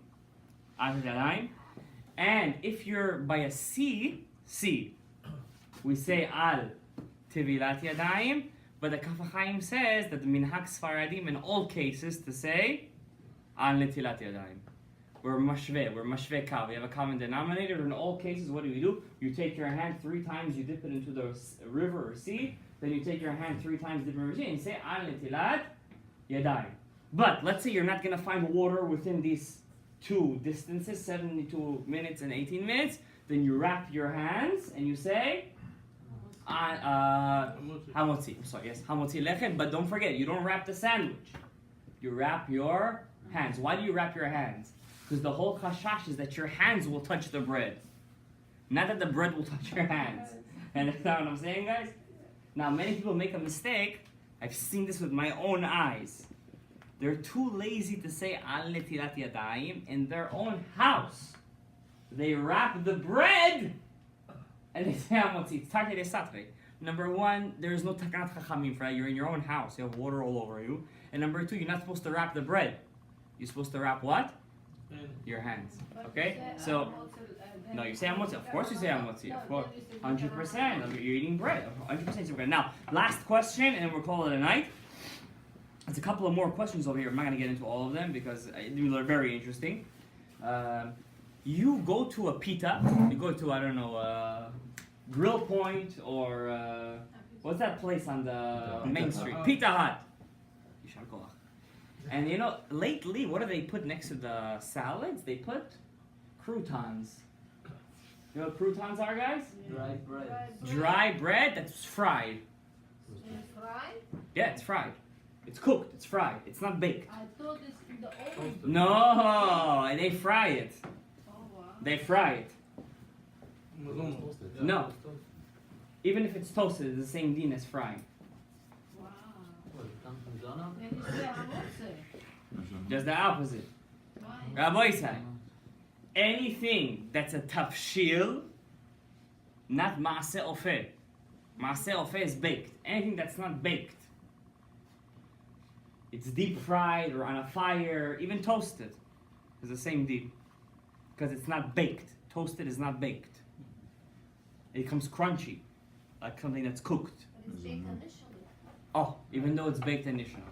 al yadayim. And if you're by a sea, we say al tevilat yadayim, but the kafahayim says that the minhag sfaradim in all cases to say al netilat yadayim. We're mashve kav. We have a common denominator. In all cases, what do? You take your hand 3 times, you dip it into the river or sea, then you take your hand 3 times, dip it in the sea, and you say, al netilat yadayim. But let's say you're not going to find water within these 2 distances, 72 minutes and 18 minutes, then you wrap your hands and you say, hamotzi. I'm sorry, yes, hamotzi lechem, but don't forget, you don't wrap the sandwich. You wrap your hands. Why do you wrap your hands? Because the whole chashash is that your hands will touch the bread. Not that the bread will touch your hands. And that's not what I'm saying, guys? Now, many people make a mistake. I've seen this with my own eyes. They're too lazy to say al netilat yadayim in their own house. They wrap the bread and they say hamotzi. It's tartei desatre. Number 1, there is no takanat chachamim for that. You're in your own house. You have water all over you. And number 2, you're not supposed to wrap the bread. You're supposed to wrap what? Your hands. Okay? So, no, you say hamotzi. Of course you say hamotzi. Of course. 100%. You're eating bread. 100%. Now, last question, and then we'll call it a night. There's a couple of more questions over here. I'm not going to get into all of them because they're very interesting. You go to a pita. You go to, I don't know, Grill Point or what's that place on the main street? Pita Hut. And you know, lately, what do they put next to the salads? They put croutons. You know what croutons are, guys? Dry bread. Dry bread that's fried. Fried? Yeah, it's fried. It's cooked, it's fried. It's not baked. I thought it's in the oven. No, they fry it. Oh wow. They fry it. No. Even if it's toasted, it's the same din as frying. Wow. What, it comes from Zona? Then you say hamotze. Just the opposite. Why? Rabbi say, anything that's a tafshil, not maaseh ofeh. Maaseh ofeh is baked. Anything that's not baked. It's deep fried or on a fire, even toasted, is the same deal. Because it's not baked. Toasted is not baked. It becomes crunchy, like something that's cooked. But it's baked initially. Oh, even though it's baked initially.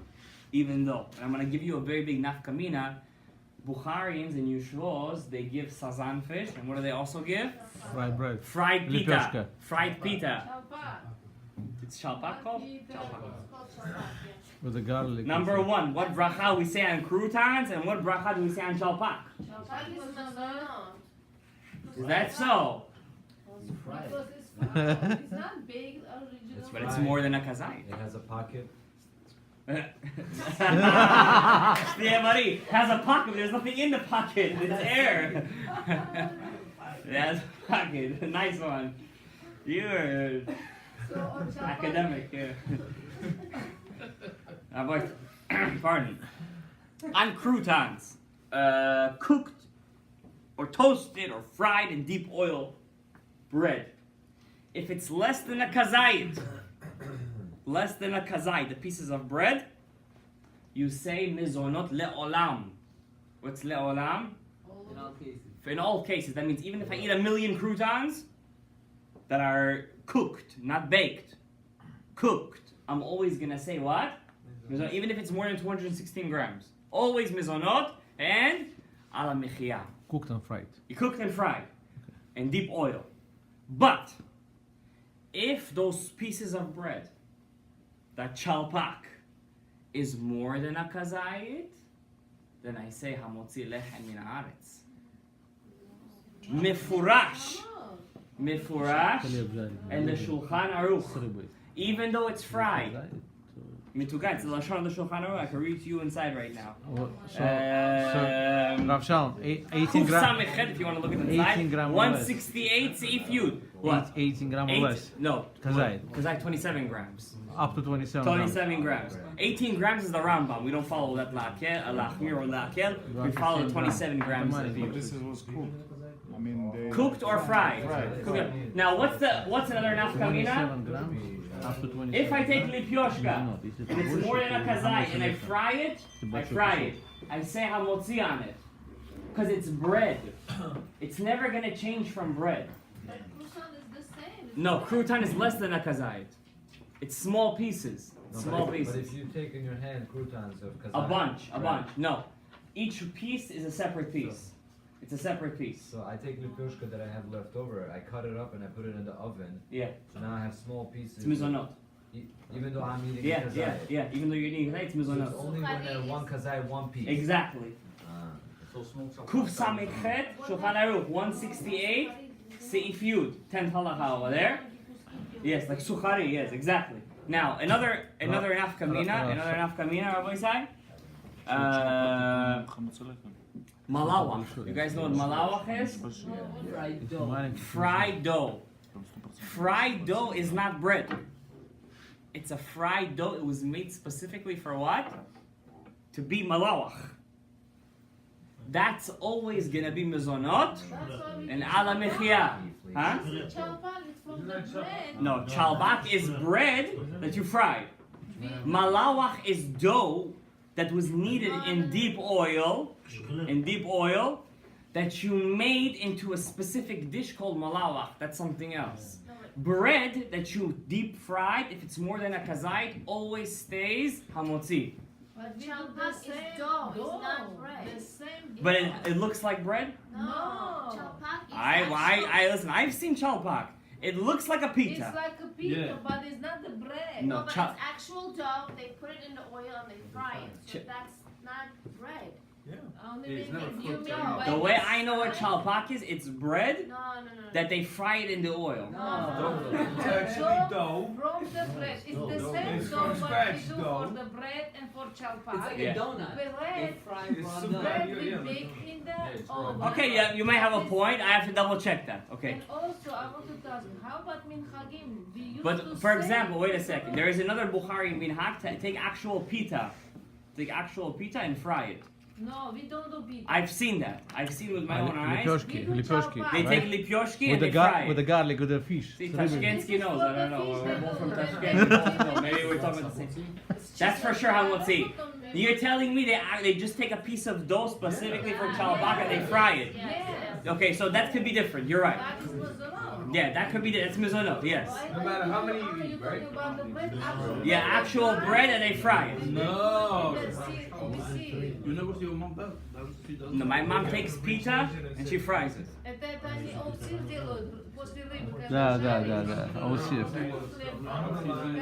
Even though. And I'm going to give you a very big nafkamina. Bukharians and Yeshivos, they give sazan fish, and what do they also give? Fried bread. Fried pita. Lipyoshka. Fried pita. Shalpak. It's shalpak called? It's called shalpak, yeah. With the garlic. Number one, what bracha we say on croutons, and what bracha do we say on shalpak? Shalpak is mazonot. Is that so? Because it's fried. It's not baked original. But it's more than a kazait. It has a pocket. Yeah, buddy, has a pocket, but there's nothing in the pocket. It's air. It has a pocket. Nice one. You're So on shalpak, academic, yeah. But, pardon. On croutons, cooked or toasted or fried in deep oil bread. If it's less than a kazait, the pieces of bread, you say mizonot le'olam. What's le'olam? In all cases. In all cases, that means even if I eat 1,000,000 croutons that are cooked, not baked, cooked, I'm always gonna say what? Mizonot, even if it's more than 216 grams. Always mizonot and ala mechia. Cooked and fried. You cooked and fried in deep oil. But if those pieces of bread, that chalpak, is more than a kazayit, then I say hamotzi lechem min haaretz. Mefurash. Mefurash. And the Shulchan Aruch. Even though it's fried. Mitugat, it's the Lashon of the Shulchan Aruch. I can read to you inside right now. So Rav Shalom, 18 grams. If you want to look at the inside. 18 grams. 168 Seif Yud. What? 18 grams or less. No. Kazayit. Kazayit 27 grams. Up to 27 27 grams. 18 grams is the Rambam. We don't follow that lachmir or lakel. We follow 27 grams of But Yud. this was cooked. I mean, they Cooked or fried? Fried. Cooked. Now, what's another nafkamina? 27 grams. Up to 27. If I take lipyoshka and it's more than a kazai and I fry it, I say hamotzi on it. Because it's bread. It's never going to change from bread. but croissant is the same. No, crouton is less than a kazait. It's small pieces. No, Small but pieces. if you take in your hand croutons of A kazan, bunch. No. Each piece is a separate piece. It's a separate piece. So I take lipyoshka that I have left over, I cut it up and I put it in the oven. Yeah. So now I have small pieces. It's mizonot. Even though I'm eating Yeah, kazai. Even though you're eating kazait, it's So it's mizonot. only when one kazai, one piece. Exactly. So small chocolate. Kuf Samichet, Shulchan Aruch, 168, Seif Yud, 10th halacha over there. Yes, like Sukhari, yes, exactly. Now, another nafkamina, Rabbi Isai. Malawach. You guys know what malawach is? Fried dough. Fried dough. Fried dough is not bread. It's a fried dough. It was made specifically for what? To be malawach. That's always gonna be mizonot That's why we and ala mechia. Huh? Chalpak is from the bread. No, chalbak is bread that you fry. Malawach is dough that was kneaded in deep oil, that you made into a specific dish called malawach. That's something else. Bread that you deep fried, if it's more than a kazait, always stays hamotzi. But we do Chalpak the is same dough, it's not bread. The same. But it looks like bread. No, chalpak is I listen. I've seen chalpak. It looks like a It's pita. like a pita, Yeah. but it's not the bread. No, No, but chal- it's actual dough. They put it in the oil and they fry it. So Ch- that's not bread. I don't Only never meaning you cooked mean anything. by The way this, I know what right? chalpak is, it's bread No. that they fry it in the oil. It's actually dough. From the bread. It's No, the dough. same It's dough from what scratch we do dough. for the bread and for chalpak. It's like Yeah. a donut. They Bread, fry It's raw some dough. bread Yeah, we yeah, bake in the it's oven. Okay, yeah, you might have a point. I have to double check that. Okay. And also, I want to ask, how about minchagim? We used to But for say example, wait a the second. dough. There is another Bukhari minhag to take actual pita. Take actual pita and fry it. No, we don't do pita. I've seen that. I've seen with my own eyes. Lipyoshki, We do lipyoshki, chapa. They right? take lipyoshki with and the they fry with the it. garlic, with the fish. See, It's really good. Tashkentski knows. I don't know. We're both from Tashkent. We both know. Maybe we're talking about the same. That's for sure how we'll see. You're telling me they just take a piece of dough specifically for chalbak and they fry it. Yes. Okay, so that could be different. You're right. That is mezonot. Yeah, that could be. That's mizonot. Yes. No matter how many you Are eat, you right? talking about the bread? Actual Yeah, actual bread and they fry it. No. We see. You never see your mom do that? She does. No, my mom takes pita and she fries it. Это они овсир делают после рыбы. Да, овсир.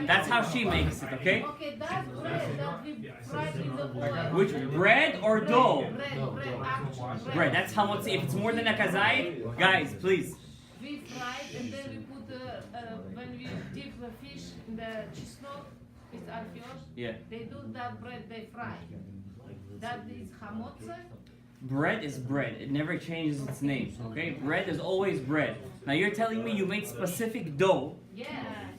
That's how she makes it. Okay. Okay, that's bread that we fried in the oil. Which bread or dough? Bread, actual Bread. That's how much. If it's more than a kazai, guys, please. We fried and then we put when we dip the fish in the chisnok, it's alfios. Yeah. They do that bread they fry. That is hamotze. Bread is bread. It never changes its name. Okay. Bread is always bread. Now you're telling me you made specific dough Yeah.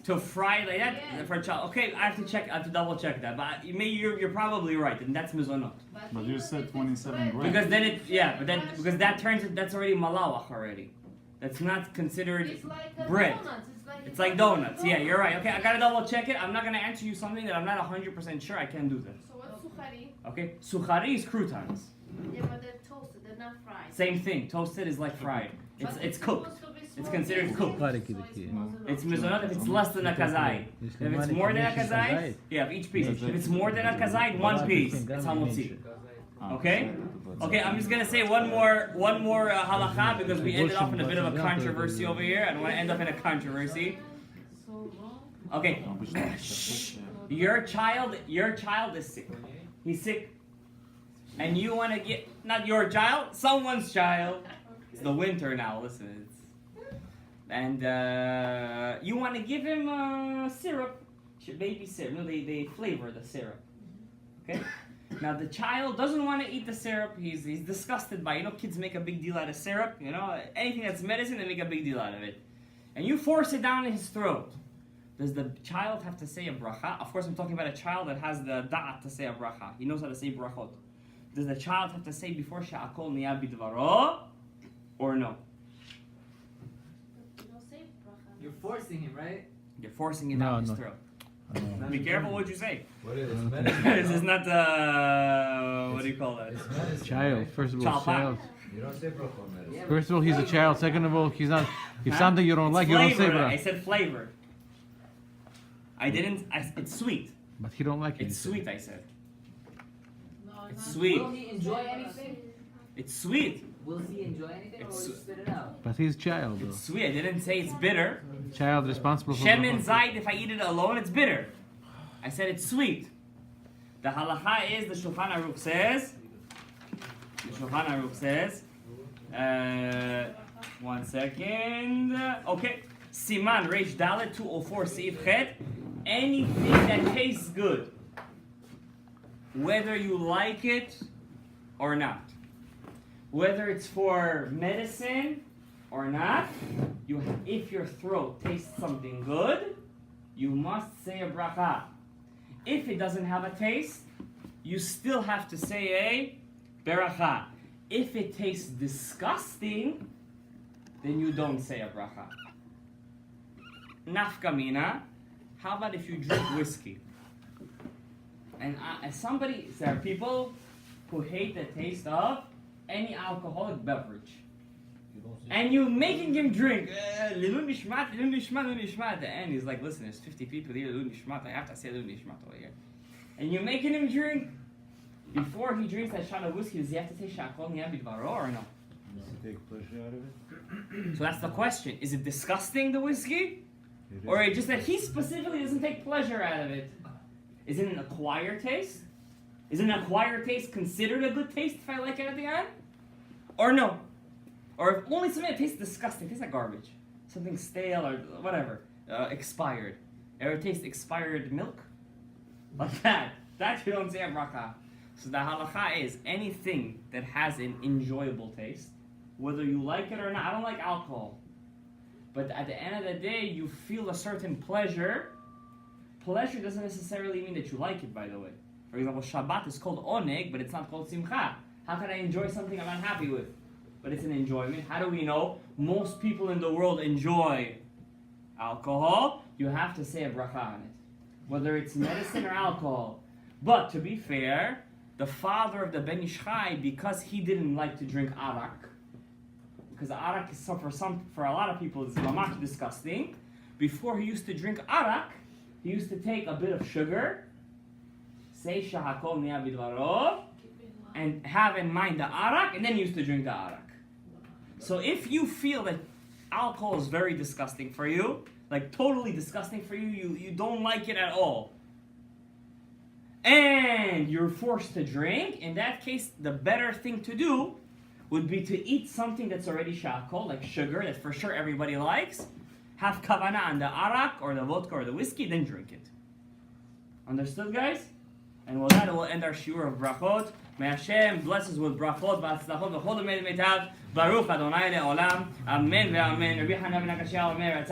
to fry like that Yeah. for child. Okay, I have to check. I have to double check that. But you're probably right, and that's mizonot. But you said 27 grams. Because then because that turns it. That's already malawach already. That's not considered It's like a bread. donuts. It's like donuts. Yeah, you're right. Okay, I gotta double check it. I'm not gonna answer you something that I'm not 100% sure. I can do this. So what's sukhari? Okay, sukhari is croutons. Yeah, but they're toasted, they're not fried. Same thing. Toasted is like fried. It's cooked. supposed to be It's small considered pieces, cooked. so Pariki it's daki. mozonot. It's mizonot if it's less than a kazai. If it's more than a kazai, yeah, of each piece. If it's more than a kazai, one piece. It's hamotzi. Okay? Okay, I'm just gonna say one more halacha because we ended up in a bit of a controversy over here. I don't want to end up in a controversy. So wrong. Okay. Shh. Your child is sick. He's sick. And you want to get not your child, someone's child. It's the winter now. Listen, and you want to give him syrup, baby syrup. No, they flavor the syrup. Okay. Now the child doesn't want to eat the syrup. He's disgusted by kids make a big deal out of syrup. Anything that's medicine, they make a big deal out of it. And you force it down his throat. Does the child have to say a bracha? Of course, I'm talking about a child that has the da'at to say a bracha. He knows how to say brachot. Does the child have to say before she'akol niya bidvaro, or no? You don't say bracha. You're forcing him, right? You're forcing it No, down his no. throat. Be careful what you say. What is it? This is not what do you call that? It's medicine. Child, first of all, Child child. You don't say brachot medicine. Yeah, First of all, he's a child. Second of all, he's not. If Huh? something you don't like, It's you don't say flavored. I bra. said flavored. I didn't. It's sweet. But he don't like it. It's sweet. I said. No, It's not- sweet. Will he enjoy anything? It's sweet. Will he enjoy anything, or will he It's- spit it out? But he's child, It's though. sweet. I didn't say it's bitter. Child responsible for. Shemen zayit, if I eat it alone, it's bitter. I said it's sweet. The halacha is, the Shulchan Aruch says, one second. Okay. Siman, Reish Dalet, 204, Seif Chet. Anything that tastes good, whether you like it or not, whether it's for medicine or not, if your throat tastes something good, you must say a bracha. If it doesn't have a taste, you still have to say a beracha. If it tastes disgusting, then you don't say a bracha. Nafkamina, how about if you drink whiskey? And as there are people who hate the taste of any alcoholic beverage. And you making him drink. Lilu nishmat, lilu nishmat, lilu nishmat. At the end, he's like, listen, there's 50 people here, lilu nishmat. I have to say lilu nishmat over here. And you're making him drink. Before he drinks that shot of whiskey, does he have to say shakol niya bidvaro or no? Does he take pleasure out of it? So that's the question. Is it disgusting, the whiskey? Or just that he specifically doesn't take pleasure out of it? Is it an acquired taste? Is an acquired taste considered a good taste if I like it at the end? Or no? Or if only something that tastes disgusting, tastes like garbage. Something stale or whatever, expired. Ever taste expired milk? Like that. That you don't say a bracha. So the halacha is anything that has an enjoyable taste, whether you like it or not. I don't like alcohol. But at the end of the day, you feel a certain pleasure. Pleasure doesn't necessarily mean that you like it, by the way. For example, Shabbat is called oneg, but it's not called simcha. How can I enjoy something I'm not happy with? But it's an enjoyment. How do we know? Most people in the world enjoy alcohol. You have to say a bracha on it. Whether it's medicine or alcohol. But to be fair, the father of the Ben Ish Chai, because he didn't like to drink arak, because arak is for a lot of people is mamach disgusting. Before he used to drink arak, he used to take a bit of sugar, say shahakol niya bidvaro, and have in mind the arak, and then he used to drink the arak. So if you feel that alcohol is very disgusting for you, like totally disgusting for you, you don't like it at all, and you're forced to drink, in that case, the better thing to do would be to eat something that's already shakol, like sugar, that for sure everybody likes, have kavana on the arak, or the vodka, or the whiskey, then drink it. Understood, guys? And with that, we'll end our shiur of brachot. May Hashem bless us with brachot, v'atzlachot, v'chol u'med meitav, Baruch Adonai le'olam, Amen ve'amen. Rabbi Hanan ben Akashia Omer,